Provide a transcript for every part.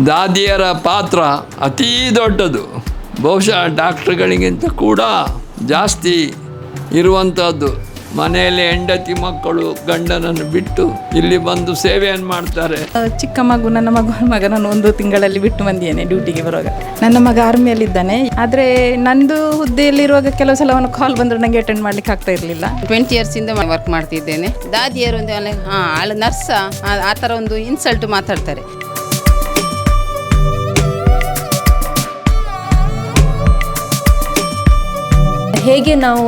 ದಾದಿಯರ ಪಾತ್ರ ಅತೀ ದೊಡ್ಡದು. ಬಹುಶಃ ಡಾಕ್ಟ್ರುಗಳಿಗಿಂತ ಕೂಡ ಜಾಸ್ತಿ ಇರುವಂಥದ್ದು. ಮನೆಯಲ್ಲಿ ಹೆಂಡತಿ ಮಕ್ಕಳು ಗಂಡನನ್ನು ಬಿಟ್ಟು ಇಲ್ಲಿ ಬಂದು ಸೇವೆಯನ್ನು ಮಾಡ್ತಾರೆ. ಚಿಕ್ಕ ಮಗು ನನ್ನ ಮಗನನ್ನು 1 ತಿಂಗಳಲ್ಲಿ ಬಿಟ್ಟು ಬಂದಿದ್ದೇನೆ ಡ್ಯೂಟಿಗೆ ಬರುವಾಗ. ನನ್ನ ಮಗ ಆರ್ಮಿಯಲ್ಲಿದ್ದಾನೆ. ಆದರೆ ನಂದು ಹುದ್ದೆಯಲ್ಲಿರುವಾಗ ಕೆಲವು ಸಲ ಅವನು ಕಾಲ್ ಬಂದರೂ ನನಗೆ ಅಟೆಂಡ್ ಮಾಡಲಿಕ್ಕೆ ಆಗ್ತಾ ಇರಲಿಲ್ಲ. 20 ಇಯರ್ಸಿಂದ ವರ್ಕ್ ಮಾಡ್ತಿದ್ದೇನೆ. ದಾದಿಯರು ಒಂದು ಆಳು ನರ್ಸ ಆ ಥರ ಒಂದು ಇನ್ಸಲ್ಟ್ ಮಾತಾಡ್ತಾರೆ. ಹೇಗೆ ನಾವು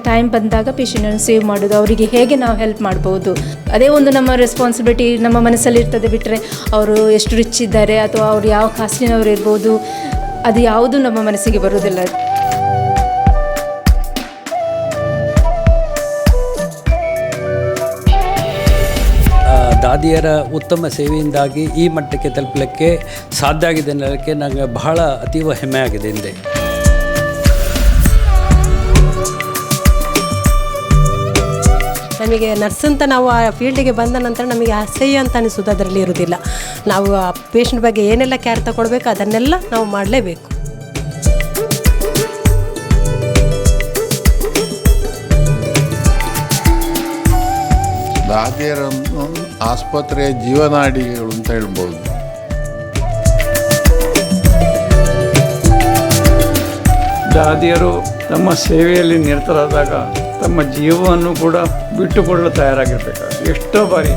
ಟೈಮ್ ಬಂದಾಗ ಪೇಷಂಟನ್ನು ಸೇವ್ ಮಾಡೋದು, ಅವರಿಗೆ ಹೇಗೆ ನಾವು ಹೆಲ್ಪ್ ಮಾಡ್ಬೋದು, ಅದೇ ಒಂದು ನಮ್ಮ ರೆಸ್ಪಾನ್ಸಿಬಿಲಿಟಿ ನಮ್ಮ ಮನಸ್ಸಲ್ಲಿರ್ತದೆ. ಬಿಟ್ಟರೆ ಅವರು ಎಷ್ಟು ರಿಚ್ ಇದ್ದಾರೆ ಅಥವಾ ಅವರು ಯಾವ ಕಾಸ್ಟಿನವರು ಇರ್ಬೋದು, ಅದು ಯಾವುದು ನಮ್ಮ ಮನಸ್ಸಿಗೆ ಬರೋದಿಲ್ಲ. ದಾದಿಯರ ಉತ್ತಮ ಸೇವೆಯಿಂದಾಗಿ ಈ ಮಟ್ಟಕ್ಕೆ ತಲುಪಲಿಕ್ಕೆ ಸಾಧ್ಯ ಆಗಿದೆ ಅನ್ನೋದಕ್ಕೆ ನನಗೆ ಬಹಳ ಅತೀವ ಹೆಮ್ಮೆ ಆಗಿದೆ ಹಿಂದೆ. ನಮಗೆ ನರ್ಸ್ ಅಂತ ನಾವು ಆ ಫೀಲ್ಡಿಗೆ ಬಂದ ನಂತರ ನಮಗೆ ಅಸಹ್ಯ ಅಂತ ಅನಿಸೋದು ಅದರಲ್ಲಿ ಇರೋದಿಲ್ಲ. ನಾವು ಆ ಪೇಷಂಟ್ ಬಗ್ಗೆ ಏನೆಲ್ಲ ಕೇರ್ ತಗೊಳ್ಬೇಕು ಅದನ್ನೆಲ್ಲ ನಾವು ಮಾಡಲೇಬೇಕು. ದಾದಿಯರನ್ನು ಆಸ್ಪತ್ರೆಯ ಜೀವನಾಡಿಗಳು ಅಂತ ಹೇಳ್ಬೋದು. ದಾದಿಯರು ತಮ್ಮ ಸೇವೆಯಲ್ಲಿ ನಿರತರಾದಾಗ ತಮ್ಮ ಜೀವವನ್ನು ಕೂಡ ಬಿಟ್ಟುಕೊಡಲು ತಯಾರಾಗಿರ್ಬೇಕಾಗುತ್ತೆ. ಎಷ್ಟೋ ಬಾರಿ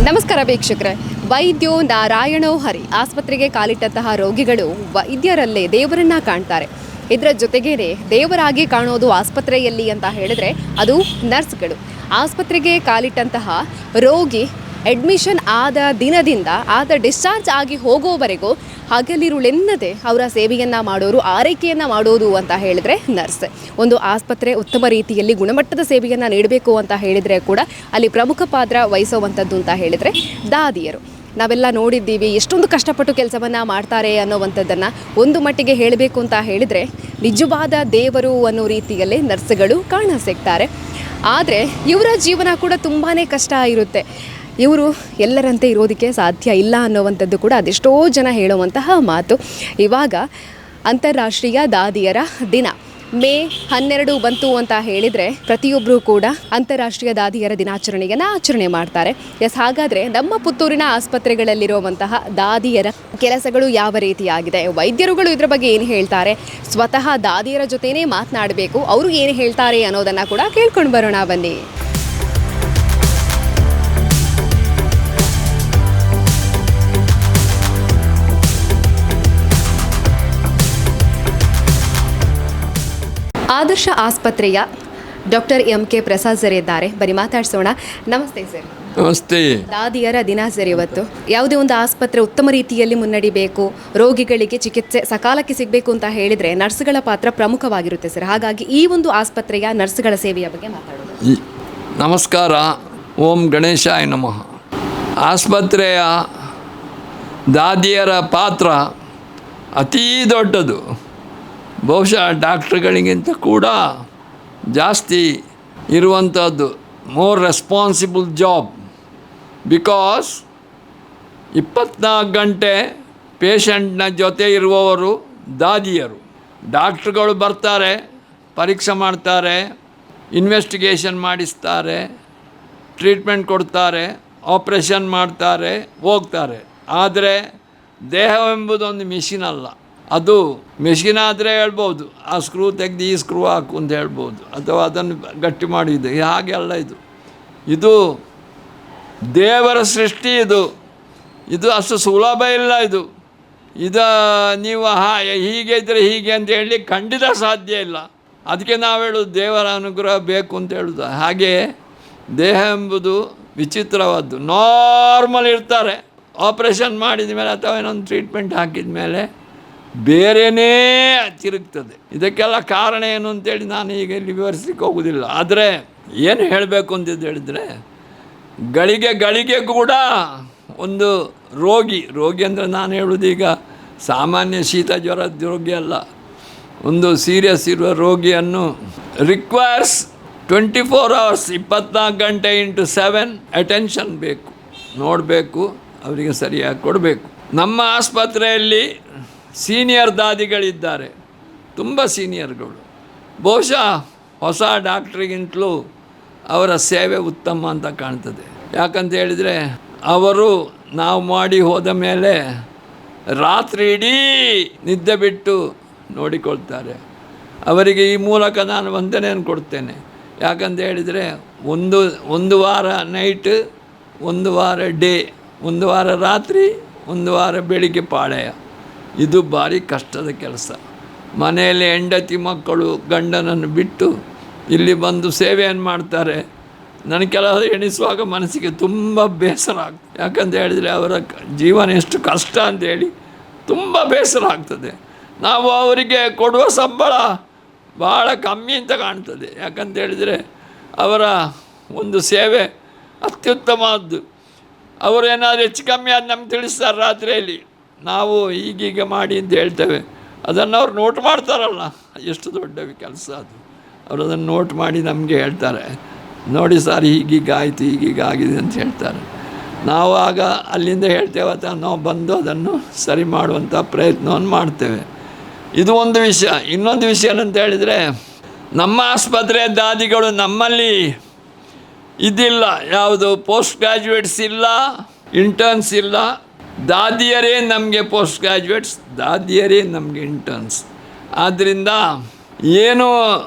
ನಮಸ್ಕಾರ ವೀಕ್ಷಕರೇ. ವೈದ್ಯೋ ನಾರಾಯಣೋ ಹರಿ. ಆಸ್ಪತ್ರೆಗೆ ಕಾಲಿಟ್ಟಂತಹ ರೋಗಿಗಳು ವೈದ್ಯರಲ್ಲೇ ದೇವರನ್ನ ಕಾಣ್ತಾರೆ. ಇದರ ಜೊತೆಗೇನೆ ದೇವರಾಗಿ ಕಾಣೋದು ಆಸ್ಪತ್ರೆಯಲ್ಲಿ ಅಂತ ಹೇಳಿದ್ರೆ ಅದು ನರ್ಸ್ಗಳು. ಆಸ್ಪತ್ರೆಗೆ ಕಾಲಿಟ್ಟಂತಹ ರೋಗಿ ಅಡ್ಮಿಷನ್ ಆದ ದಿನದಿಂದ ಡಿಸ್ಚಾರ್ಜ್ ಆಗಿ ಹೋಗೋವರೆಗೂ ಹಗಲಿರುಳೆನ್ನದೆ ಅವರ ಸೇವೆಯನ್ನು ಮಾಡೋರು, ಆರೈಕೆಯನ್ನು ಮಾಡೋದು ಅಂತ ಹೇಳಿದರೆ ನರ್ಸ್. ಒಂದು ಆಸ್ಪತ್ರೆ ಉತ್ತಮ ರೀತಿಯಲ್ಲಿ ಗುಣಮಟ್ಟದ ಸೇವೆಯನ್ನು ನೀಡಬೇಕು ಅಂತ ಹೇಳಿದರೆ ಕೂಡ ಅಲ್ಲಿ ಪ್ರಮುಖ ಪಾತ್ರ ವಹಿಸುವಂಥದ್ದು ಅಂತ ಹೇಳಿದರೆ ದಾದಿಯರು. ನಾವೆಲ್ಲ ನೋಡಿದ್ದೀವಿ ಎಷ್ಟೊಂದು ಕಷ್ಟಪಟ್ಟು ಕೆಲಸವನ್ನು ಮಾಡ್ತಾರೆ ಅನ್ನೋವಂಥದ್ದನ್ನು. ಒಂದು ಮಟ್ಟಿಗೆ ಹೇಳಬೇಕು ಅಂತ ಹೇಳಿದರೆ ನಿಜವಾದ ದೇವರು ಅನ್ನೋ ರೀತಿಯಲ್ಲೇ ನರ್ಸ್ಗಳು ಕಾಣ ಸಿಗ್ತಾರೆ. ಆದರೆ ಇವರ ಜೀವನ ಕೂಡ ತುಂಬಾ ಕಷ್ಟ ಇರುತ್ತೆ. ಇವರು ಎಲ್ಲರಂತೆ ಇರೋದಕ್ಕೆ ಸಾಧ್ಯ ಇಲ್ಲ ಅನ್ನೋವಂಥದ್ದು ಕೂಡ ಅದೆಷ್ಟೋ ಜನ ಹೇಳುವಂತಹ ಮಾತು. ಇವಾಗ ಅಂತಾರಾಷ್ಟ್ರೀಯ ದಾದಿಯರ ದಿನ ಮೇ 12 ಬಂತು ಅಂತ ಹೇಳಿದರೆ ಪ್ರತಿಯೊಬ್ಬರೂ ಕೂಡ ಅಂತಾರಾಷ್ಟ್ರೀಯ ದಾದಿಯರ ದಿನಾಚರಣೆಯನ್ನು ಆಚರಣೆ ಮಾಡ್ತಾರೆ. ಹಾಗಾದರೆ ನಮ್ಮ ಪುತ್ತೂರಿನ ಆಸ್ಪತ್ರೆಗಳಲ್ಲಿರುವಂತಹ ದಾದಿಯರ ಕೆಲಸಗಳು ಯಾವ ರೀತಿಯಾಗಿದೆ, ವೈದ್ಯರುಗಳು ಇದರ ಬಗ್ಗೆ ಏನು ಹೇಳ್ತಾರೆ, ಸ್ವತಃ ದಾದಿಯರ ಜೊತೆನೇ ಮಾತನಾಡಬೇಕು, ಅವರು ಏನು ಹೇಳ್ತಾರೆ ಅನ್ನೋದನ್ನು ಕೂಡ ಕೇಳ್ಕೊಂಡು ಬರೋಣ ಬನ್ನಿ. ಆದರ್ಶ ಆಸ್ಪತ್ರೆಯ ಡಾಕ್ಟರ್ MK ಪ್ರಸಾದ್ ಸರ್ ಇದ್ದಾರೆ. ಬನ್ನಿ ಮಾತಾಡ್ಸೋಣ. ನಮಸ್ತೆ ಸರ್. ನಮಸ್ತೆ. ದಾದಿಯರ ದಿನ ಸರ್ ಇವತ್ತು. ಯಾವುದೇ ಒಂದು ಆಸ್ಪತ್ರೆ ಉತ್ತಮ ರೀತಿಯಲ್ಲಿ ಮುನ್ನಡಿಬೇಕು, ರೋಗಿಗಳಿಗೆ ಚಿಕಿತ್ಸೆ ಸಕಾಲಕ್ಕೆ ಸಿಗಬೇಕು ಅಂತ ಹೇಳಿದರೆ ನರ್ಸ್ಗಳ ಪಾತ್ರ ಪ್ರಮುಖವಾಗಿರುತ್ತೆ ಸರ್. ಹಾಗಾಗಿ ಈ ಒಂದು ಆಸ್ಪತ್ರೆಯ ನರ್ಸ್ಗಳ ಸೇವೆಯ ಬಗ್ಗೆ ಮಾತಾಡೋಣ. ನಮಸ್ಕಾರ. ಓಂ ಗಣೇಶಾಯ ನಮಃ. ಆಸ್ಪತ್ರೆಯ ದಾದಿಯರ ಪಾತ್ರ ಅತೀ ದೊಡ್ಡದು. ಬಹುಶಃ ಡಾಕ್ಟ್ರುಗಳಿಗಿಂತ ಕೂಡ ಜಾಸ್ತಿ ಇರುವಂಥದ್ದು. More responsible job. ಬಿಕಾಸ್ 24 ಗಂಟೆ ಪೇಷಂಟ್ನ ಜೊತೆ ಇರುವವರು ದಾದಿಯರು. ಡಾಕ್ಟ್ರುಗಳು ಬರ್ತಾರೆ, ಪರೀಕ್ಷೆ ಮಾಡ್ತಾರೆ, ಇನ್ವೆಸ್ಟಿಗೇಷನ್ ಮಾಡಿಸ್ತಾರೆ, ಟ್ರೀಟ್ಮೆಂಟ್ ಕೊಡ್ತಾರೆ, ಆಪ್ರೇಷನ್ ಮಾಡ್ತಾರೆ, ಹೋಗ್ತಾರೆ. ಆದರೆ ದೇಹವೆಂಬುದೊಂದು ಮಿಷಿನ್ ಅಲ್ಲ. ಅದು ಮೆಷಿನ್ ಆದರೆ ಹೇಳ್ಬೋದು, ಆ ಸ್ಕ್ರೂ ತೆಗೆದು ಈ ಸ್ಕ್ರೂ ಹಾಕು ಅಂತ ಹೇಳ್ಬೋದು, ಅಥವಾ ಅದನ್ನು ಗಟ್ಟಿ ಮಾಡಿದ್ದು. ಹಾಗೆಲ್ಲ ಇದು ದೇವರ ಸೃಷ್ಟಿ. ಇದು ಅಷ್ಟು ಸುಲಭ ಇಲ್ಲ. ಇದು ನೀವು ಹೀಗೆ ಇದ್ದರೆ ಹೀಗೆ ಅಂತ ಹೇಳಿ ಖಂಡಿತ ಸಾಧ್ಯ ಇಲ್ಲ. ಅದಕ್ಕೆ ನಾವು ಹೇಳೋದು ದೇವರ ಅನುಗ್ರಹ ಬೇಕು ಅಂತ ಹೇಳೋದು. ಹಾಗೆ ದೇಹ ಎಂಬುದು ವಿಚಿತ್ರವಾದ್ದು. ನಾರ್ಮಲ್ ಇರ್ತಾರೆ, ಆಪ್ರೇಷನ್ ಮಾಡಿದ ಮೇಲೆ ಅಥವಾ ಏನೊಂದು ಟ್ರೀಟ್ಮೆಂಟ್ ಹಾಕಿದ ಮೇಲೆ ಬೇರೆಯೇ ತಿರುಗ್ತದೆ. ಇದಕ್ಕೆಲ್ಲ ಕಾರಣ ಏನು ಅಂತೇಳಿ ನಾನು ಈಗ ಇಲ್ಲಿ ವಿವರಿಸಲಿಕ್ಕೆ ಹೋಗೋದಿಲ್ಲ. ಆದರೆ ಏನು ಹೇಳಬೇಕು ಅಂತ ಹೇಳಿದರೆ ಗಳಿಗೆ ಕೂಡ ಒಂದು ರೋಗಿ ಅಂದರೆ ನಾನು ಹೇಳೋದೀಗ ಸಾಮಾನ್ಯ ಶೀತ ಜ್ವರದ ರೋಗಿ ಅಲ್ಲ, ಒಂದು ಸೀರಿಯಸ್ ಇರುವ ರೋಗಿಯನ್ನು ರಿಕ್ವೈರ್ಸ್ 24 hours 24 ಗಂಟೆ ಇಂಟು 7 ಅಟೆನ್ಷನ್ ಬೇಕು, ನೋಡಬೇಕು, ಅವರಿಗೆ ಸರಿಯಾಗಿ ಕೊಡಬೇಕು. ನಮ್ಮ ಆಸ್ಪತ್ರೆಯಲ್ಲಿ ಸೀನಿಯರ್ ದಾದಿಗಳಿದ್ದಾರೆ, ತುಂಬ ಸೀನಿಯರ್ಗಳು. ಬಹುಶಃ ಹೊಸ ಡಾಕ್ಟ್ರಿಗಿಂತಲೂ ಅವರ ಸೇವೆ ಉತ್ತಮ ಅಂತ ಕಾಣ್ತದೆ. ಯಾಕಂತ ಹೇಳಿದರೆ ಅವರು ನಾವು ಮಾಡಿ ಹೋದ ಮೇಲೆ ರಾತ್ರಿ ಇಡೀ ನಿದ್ದೆ ಬಿಟ್ಟು ನೋಡಿಕೊಳ್ತಾರೆ. ಅವರಿಗೆ ಈ ಮೂಲಕ ನಾನು ವಂದನೆಯನ್ನು ಕೊಡ್ತೇನೆ. ಯಾಕಂತ ಹೇಳಿದರೆ ಒಂದು ವಾರ ನೈಟ್, ಒಂದು ವಾರ ಡೇ, ಒಂದು ವಾರ ರಾತ್ರಿ, ಒಂದು ವಾರ ಬೆಳಿಗ್ಗೆ ಪಾಳೆಯ. ಇದು ಭಾರಿ ಕಷ್ಟದ ಕೆಲಸ. ಮನೆಯಲ್ಲಿ ಹೆಂಡತಿ ಮಕ್ಕಳು ಗಂಡನನ್ನು ಬಿಟ್ಟು ಇಲ್ಲಿ ಬಂದು ಸೇವೆಯನ್ನು ಮಾಡ್ತಾರೆ. ನನಗೆ ಕೆಲವು ಎಣಿಸುವಾಗ ಮನಸ್ಸಿಗೆ ತುಂಬ ಬೇಸರ ಆಗ್ತದೆ. ಯಾಕಂತ ಹೇಳಿದರೆ ಅವರ ಜೀವನ ಎಷ್ಟು ಕಷ್ಟ ಅಂತೇಳಿ ತುಂಬ ಬೇಸರ ಆಗ್ತದೆ. ನಾವು ಅವರಿಗೆ ಕೊಡುವ ಸಂಬಳ ಭಾಳ ಕಮ್ಮಿ ಅಂತ ಕಾಣ್ತದೆ. ಯಾಕಂತ ಹೇಳಿದರೆ ಅವರ ಒಂದು ಸೇವೆ ಅತ್ಯುತ್ತಮವಾದ್ದು. ಅವರು ಏನಾದರೂ ಹೆಚ್ಚು ಕಮ್ಮಿ ಅದು ನಮ್ಗೆ ತಿಳಿಸ್ತಾರೆ ರಾತ್ರಿಯಲ್ಲಿ, ನಾವು ಹೀಗೀಗೆ ಮಾಡಿ ಅಂತ ಹೇಳ್ತೇವೆ. ಅದನ್ನು ಅವ್ರು ನೋಟ್ ಮಾಡ್ತಾರಲ್ಲ, ಎಷ್ಟು ದೊಡ್ಡ ಕೆಲಸ ಅದು. ಅವರು ಅದನ್ನು ನೋಟ್ ಮಾಡಿ ನಮಗೆ ಹೇಳ್ತಾರೆ, ನೋಡಿ ಸರ್ ಹೀಗೀಗ ಆಯಿತು, ಹೀಗೀಗ ಆಗಿದೆ ಅಂತ ಹೇಳ್ತಾರೆ. ನಾವು ಆಗ ಅಲ್ಲಿಂದ ಹೇಳ್ತೇವೆ ಅಥವಾ ನಾವು ಬಂದು ಅದನ್ನು ಸರಿ ಮಾಡುವಂಥ ಪ್ರಯತ್ನವನ್ನು ಮಾಡ್ತೇವೆ. ಇದು ಒಂದು ವಿಷಯ. ಇನ್ನೊಂದು ವಿಷಯ ಅಂತ ಹೇಳಿದರೆ, ನಮ್ಮ ಆಸ್ಪತ್ರೆ ದಾದಿಗಳು ನಮ್ಮಲ್ಲಿ ಇದಿಲ್ಲ, ಯಾವುದು ಪೋಸ್ಟ್ ಗ್ರ್ಯಾಜುಯೇಟ್ಸ್ ಇಲ್ಲ, ಇಂಟರ್ನ್ಸ್ ಇಲ್ಲ. ದಾದಿಯರೇ ನಮಗೆ ಪೋಸ್ಟ್ ಗ್ರ್ಯಾಜುಯೇಟ್ಸ್, ದಾದಿಯರೇ ನಮಗೆ ಇಂಟರ್ನ್ಸ್. ಆದ್ದರಿಂದ ಏನು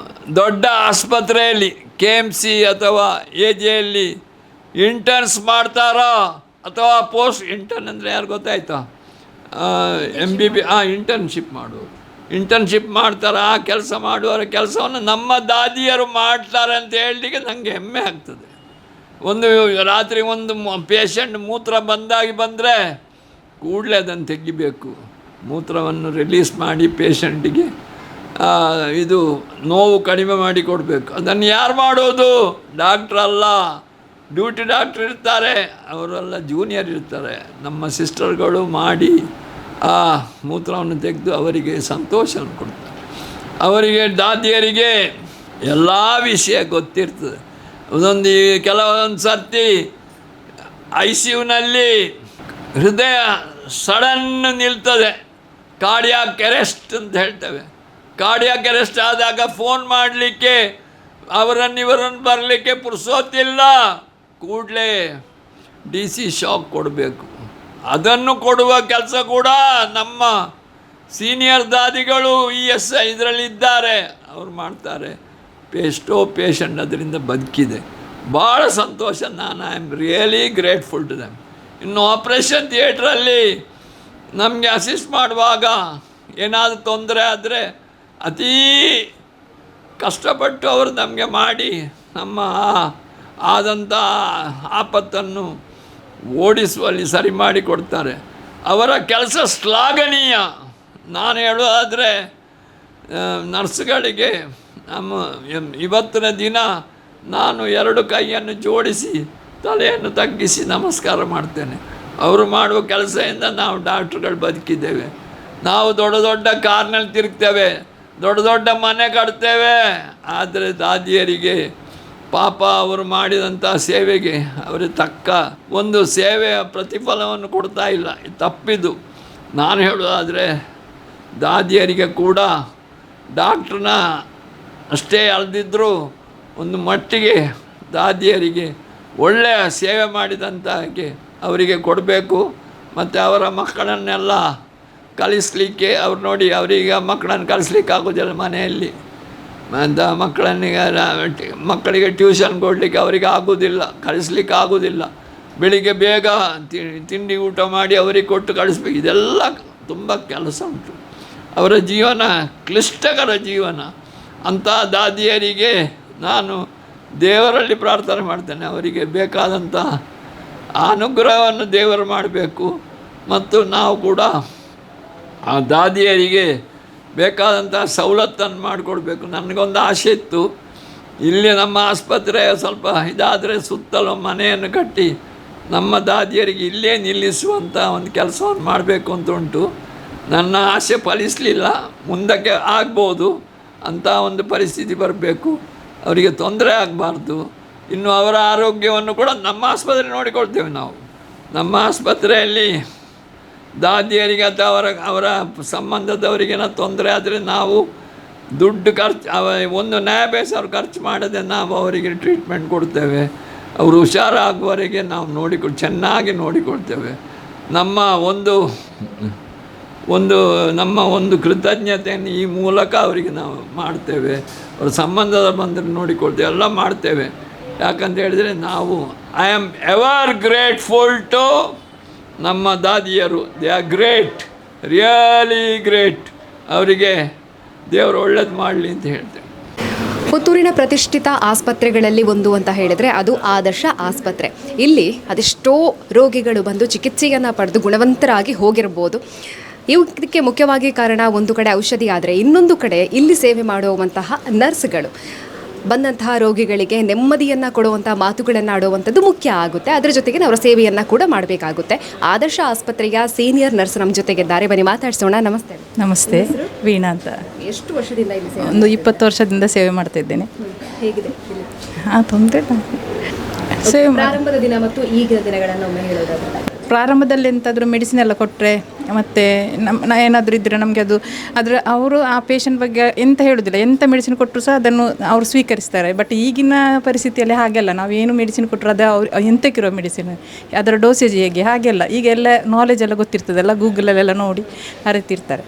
ದೊಡ್ಡ ಆಸ್ಪತ್ರೆಯಲ್ಲಿ KMC ಅಥವಾ AJಯಲ್ಲಿ ಇಂಟರ್ನ್ಸ್ ಮಾಡ್ತಾರೋ ಅಥವಾ ಪೋಸ್ಟ್ ಇಂಟರ್ನ್ ಅಂದರೆ ಯಾರು ಗೊತ್ತಾಯ್ತಾ, MBB ಇಂಟರ್ನ್ಶಿಪ್ ಮಾಡ್ತಾರೆ. ಆ ಕೆಲಸ ಮಾಡುವವರ ಕೆಲಸವನ್ನು ನಮ್ಮ ದಾದಿಯರು ಮಾಡ್ತಾರೆ ಅಂತ ಹೇಳಲಿಕ್ಕೆ ನನಗೆ ಹೆಮ್ಮೆ ಆಗ್ತದೆ. ಒಂದು ರಾತ್ರಿ ಒಂದು ಪೇಷಂಟ್ ಮೂತ್ರ ಬಂದರೆ ಕೂಡಲೇ ಅದನ್ನು ತೆಗಿಬೇಕು, ಮೂತ್ರವನ್ನು ರಿಲೀಸ್ ಮಾಡಿ ಪೇಷಂಟಿಗೆ ಇದು ನೋವು ಕಡಿಮೆ ಮಾಡಿ ಕೊಡಬೇಕು. ಅದನ್ನು ಯಾರು ಮಾಡೋದು? ಡಾಕ್ಟ್ರಲ್ಲ, ಡ್ಯೂಟಿ ಡಾಕ್ಟ್ರ್ ಇರ್ತಾರೆ, ಅವರೆಲ್ಲ ಜೂನಿಯರ್ ಇರ್ತಾರೆ. ನಮ್ಮ ಸಿಸ್ಟರ್ಗಳು ಮಾಡಿ ಆ ಮೂತ್ರವನ್ನು ತೆಗೆದು ಅವರಿಗೆ ಸಂತೋಷವನ್ನು ಕೊಡ್ತಾರೆ. ಅವರಿಗೆ ದಾದಿಯರಿಗೆ ಎಲ್ಲ ವಿಷಯ ಗೊತ್ತಿರ್ತದೆ. ಕೆಲವೊಂದು ಸರ್ತಿ ICUನಲ್ಲಿ ಹೃದಯ ಸಡನ್ ನಿಲ್ತದೆ, ಕಾರ್ಡಿಯಾಕ್ ಅರೆಸ್ಟ್ ಅಂತ ಹೇಳ್ತೇವೆ. ಕಾರ್ಡಿಯಾಕ್ ಅರೆಸ್ಟ್ ಆದಾಗ ಫೋನ್ ಮಾಡಲಿಕ್ಕೆ ಇವರನ್ನು ಬರಲಿಕ್ಕೆ ಪುರ್ಸೋತಿಲ್ಲ, ಕೂಡಲೇ DC ಶಾಕ್ ಕೊಡಬೇಕು. ಅದನ್ನು ಕೊಡುವ ಕೆಲಸ ಕೂಡ ನಮ್ಮ ಸೀನಿಯರ್ ದಾದಿಗಳು ESI ಇದರಲ್ಲಿದ್ದಾರೆ, ಅವರು ಮಾಡ್ತಾರೆ. ಪೇಷಂಟ್ ಅದರಿಂದ ಬದುಕಿದೆ, ಭಾಳ ಸಂತೋಷ. I am really grateful to them. ಇನ್ನು ಆಪ್ರೇಷನ್ ಥಿಯೇಟ್ರಲ್ಲಿ ನಮಗೆ ಅಸಿಸ್ಟ್ ಮಾಡುವಾಗ ಏನಾದರೂ ತೊಂದರೆ ಆದರೆ ಅತೀ ಕಷ್ಟಪಟ್ಟು ಅವರು ನಮಗೆ ಮಾಡಿ ನಮ್ಮ ಆದಂಥ ಆಪತ್ತನ್ನು ಓಡಿಸುವಲ್ಲಿ ಸರಿ ಮಾಡಿ ಕೊಡ್ತಾರೆ. ಅವರ ಕೆಲಸ ಶ್ಲಾಘನೀಯ. ನಾನು ಹೇಳೋದಾದರೆ ನರ್ಸ್ಗಳಿಗೆ ಇವತ್ತಿನ ದಿನ ನಾನು 2 ಕೈಯನ್ನು ಜೋಡಿಸಿ ತಲೆಯನ್ನು ತಗ್ಗಿಸಿ ನಮಸ್ಕಾರ ಮಾಡ್ತೇನೆ. ಅವರು ಮಾಡುವ ಕೆಲಸದಿಂದ ನಾವು ಡಾಕ್ಟ್ರುಗಳು ಬದುಕಿದ್ದೇವೆ. ನಾವು ದೊಡ್ಡ ದೊಡ್ಡ ಕಾರ್ನಲ್ಲಿ ತಿರುಗ್ತೇವೆ, ದೊಡ್ಡ ದೊಡ್ಡ ಮನೆ ಕಟ್ತೇವೆ, ಆದರೆ ದಾದಿಯರಿಗೆ ಪಾಪ ಅವರು ಮಾಡಿದಂಥ ಸೇವೆಗೆ ಅವರಿಗೆ ತಕ್ಕ ಒಂದು ಸೇವೆಯ ಪ್ರತಿಫಲವನ್ನು ಕೊಡ್ತಾ ಇಲ್ಲ. ತಪ್ಪಿದು. ನಾನು ಹೇಳೋದಾದರೆ ದಾದಿಯರಿಗೆ ಕೂಡ ಡಾಕ್ಟ್ರನ್ನ ಅಷ್ಟೇ ಅಲ್ದಿದ್ದರೂ ಒಂದು ಮಟ್ಟಿಗೆ ದಾದಿಯರಿಗೆ ಒಳ್ಳೆಯ ಸೇವೆ ಮಾಡಿದಂತಾಗೆ ಅವರಿಗೆ ಕೊಡಬೇಕು. ಮತ್ತು ಅವರ ಮಕ್ಕಳನ್ನೆಲ್ಲ ಕಲಿಸಲಿಕ್ಕೆ ಅವ್ರು ನೋಡಿ, ಅವರೀಗ ಮಕ್ಕಳನ್ನು ಕಲಿಸ್ಲಿಕ್ಕೆ ಆಗೋದಿಲ್ಲ ಮನೆಯಲ್ಲಿ, ಮತ್ತು ಮಕ್ಕಳಿಗೆ ಟ್ಯೂಷನ್ ಕೊಡಲಿಕ್ಕೆ ಅವರಿಗೆ ಆಗೋದಿಲ್ಲ, ಕಲಿಸ್ಲಿಕ್ಕೆ ಆಗೋದಿಲ್ಲ. ಬೆಳಿಗ್ಗೆ ಬೇಗ ತಿಂಡಿ ಊಟ ಮಾಡಿ ಅವರಿಗೆ ಕೊಟ್ಟು ಕಳಿಸ್ಬೇಕು. ಇದೆಲ್ಲ ತುಂಬ ಕೆಲಸ ಉಂಟು. ಅವರ ಜೀವನ ಕ್ಲಿಷ್ಟಕರ ಜೀವನ. ಅಂಥ ದಾದಿಯರಿಗೆ ನಾನು ದೇವರಲ್ಲಿ ಪ್ರಾರ್ಥನೆ ಮಾಡ್ತೇನೆ, ಅವರಿಗೆ ಬೇಕಾದಂಥ ಅನುಗ್ರಹವನ್ನು ದೇವರು ಮಾಡಬೇಕು. ಮತ್ತು ನಾವು ಕೂಡ ಆ ದಾದಿಯರಿಗೆ ಬೇಕಾದಂಥ ಸವಲತ್ತನ್ನು ಮಾಡಿಕೊಡ್ಬೇಕು. ನನಗೊಂದು ಆಸೆ ಇತ್ತು, ಇಲ್ಲಿ ನಮ್ಮ ಆಸ್ಪತ್ರೆ ಸ್ವಲ್ಪ ಇದಾದರೆ ಸುತ್ತಲೂ ಮನೆಯನ್ನು ಕಟ್ಟಿ ನಮ್ಮ ದಾದಿಯರಿಗೆ ಇಲ್ಲೇ ನಿಲ್ಲಿಸುವಂಥ ಒಂದು ಕೆಲಸವನ್ನು ಮಾಡಬೇಕು ಅಂತ ಉಂಟು. ನನ್ನ ಆಸೆ ಫಲಿಸಲಿಲ್ಲ, ಮುಂದಕ್ಕೆ ಆಗ್ಬೋದು ಅಂಥ ಒಂದು ಪರಿಸ್ಥಿತಿ ಬರಬೇಕು. ಅವರಿಗೆ ತೊಂದರೆ ಆಗಬಾರ್ದು. ಇನ್ನು ಅವರ ಆರೋಗ್ಯವನ್ನು ಕೂಡ ನಮ್ಮ ಆಸ್ಪತ್ರೆ ನೋಡಿಕೊಳ್ತೇವೆ ನಾವು. ನಮ್ಮ ಆಸ್ಪತ್ರೆಯಲ್ಲಿ ದಾದಿಯರಿಗೆ ಅಥವಾ ಅವರ ಸಂಬಂಧದವರಿಗೇನೋ ತೊಂದರೆ ಆದರೆ ನಾವು ದುಡ್ಡು ಖರ್ಚು ಒಂದು ನ್ಯಾಯ ಬೇಸರ ಖರ್ಚು ಮಾಡದೆ ನಾವು ಅವರಿಗೆ ಟ್ರೀಟ್ಮೆಂಟ್ ಕೊಡ್ತೇವೆ. ಅವರು ಹುಷಾರಾಗುವವರೆಗೆ ನಾವು ಚೆನ್ನಾಗಿ ನೋಡಿಕೊಳ್ತೇವೆ. ನಮ್ಮ ಒಂದು ಕೃತಜ್ಞತೆಯನ್ನು ಈ ಮೂಲಕ ಅವರಿಗೆ ನಾವು ಮಾಡ್ತೇವೆ. ಅವರ ಸಂಬಂಧದ ಬಂದರೆ ನೋಡಿಕೊಳ್ತೇವೆ, ಎಲ್ಲ ಮಾಡ್ತೇವೆ. ಯಾಕಂತ ಹೇಳಿದರೆ ನಾವು I am ever grateful to ನಮ್ಮ ದಾದಿಯರು. They are great, really great. ಅವರಿಗೆ ದೇವರು ಒಳ್ಳೇದು ಮಾಡಲಿ ಅಂತ ಹೇಳ್ತೇವೆ. ಪುತ್ತೂರಿನ ಪ್ರತಿಷ್ಠಿತ ಆಸ್ಪತ್ರೆಗಳಲ್ಲಿ ಒಂದು ಅಂತ ಹೇಳಿದರೆ ಅದು ಆದರ್ಶ ಆಸ್ಪತ್ರೆ. ಇಲ್ಲಿ ಅದೆಷ್ಟೋ ರೋಗಿಗಳು ಬಂದು ಚಿಕಿತ್ಸೆಯನ್ನು ಪಡೆದು ಗುಣವಂತರಾಗಿ ಹೋಗಿರ್ಬೋದು. ಇದಕ್ಕೆ ಮುಖ್ಯವಾಗಿ ಕಾರಣ ಒಂದು ಕಡೆ ಔಷಧಿ ಆದರೆ ಇನ್ನೊಂದು ಕಡೆ ಇಲ್ಲಿ ಸೇವೆ ಮಾಡುವಂತಹ ನರ್ಸ್ಗಳು. ಬಂದಂತಹ ರೋಗಿಗಳಿಗೆ ನೆಮ್ಮದಿಯನ್ನು ಕೊಡುವಂಥ ಮಾತುಗಳನ್ನು ಆಡುವಂಥದ್ದು ಮುಖ್ಯ ಆಗುತ್ತೆ. ಅದರ ಜೊತೆಗೆ ಅವರ ಸೇವೆಯನ್ನು ಕೂಡ ಮಾಡಬೇಕಾಗುತ್ತೆ. ಆದರ್ಶ ಆಸ್ಪತ್ರೆಯ ಸೀನಿಯರ್ ನರ್ಸ್ ನಮ್ಮ ಜೊತೆಗಿದ್ದಾರೆ, ಬನ್ನಿ ಮಾತಾಡ್ಸೋಣ. ನಮಸ್ತೆ. ನಮಸ್ತೆ, ವೀಣಾ ಅಂತ. ಎಷ್ಟು ವರ್ಷದಿಂದ ಇಲ್ಲಿ ಸೇವೆ? ಒಂದು 20 ವರ್ಷದಿಂದ ಸೇವೆ ಮಾಡ್ತಾ ಇದ್ದೇನೆ. ಹೇಗಿದೆ? ತೊಂದರೆ ಸೇವೆ ಪ್ರಾರಂಭದ ದಿನ ಮತ್ತು ಈಗಿನ ದಿನಗಳನ್ನು ಒಮ್ಮೆ ಹೇಳೋದಾದ್ರೆ? ಪ್ರಾರಂಭದಲ್ಲಿ ಎಂತಾದರೂ ಮೆಡಿಸಿನ್ ಎಲ್ಲ ಕೊಟ್ಟರೆ ಮತ್ತು ಏನಾದರೂ ಇದ್ದರೆ ನಮಗೆ ಅವರು ಆ ಪೇಷಂಟ್ ಬಗ್ಗೆ ಎಂತ ಹೇಳೋದಿಲ್ಲ. ಎಂಥ ಮೆಡಿಸಿನ್ ಕೊಟ್ಟರು ಸಹ ಅದನ್ನು ಅವರು ಸ್ವೀಕರಿಸ್ತಾರೆ. ಬಟ್ ಈಗಿನ ಪರಿಸ್ಥಿತಿಯಲ್ಲಿ ಹಾಗೆಲ್ಲ, ನಾವೇನು ಮೆಡಿಸಿನ್ ಕೊಟ್ಟರು ಅದು ಅವ್ರು ಎಂತಕ್ಕಿರೋ ಮೆಡಿಸಿನ್, ಅದರ ಡೋಸೇಜ್ ಹೇಗೆ ಹಾಗೆಲ್ಲ ಈಗ ಎಲ್ಲ ನಾಲೆಜ್ ಎಲ್ಲ ಗೊತ್ತಿರ್ತದಲ್ಲ, ಗೂಗಲಲ್ಲೆಲ್ಲ ನೋಡಿ ಅರಿತಿರ್ತಾರೆ.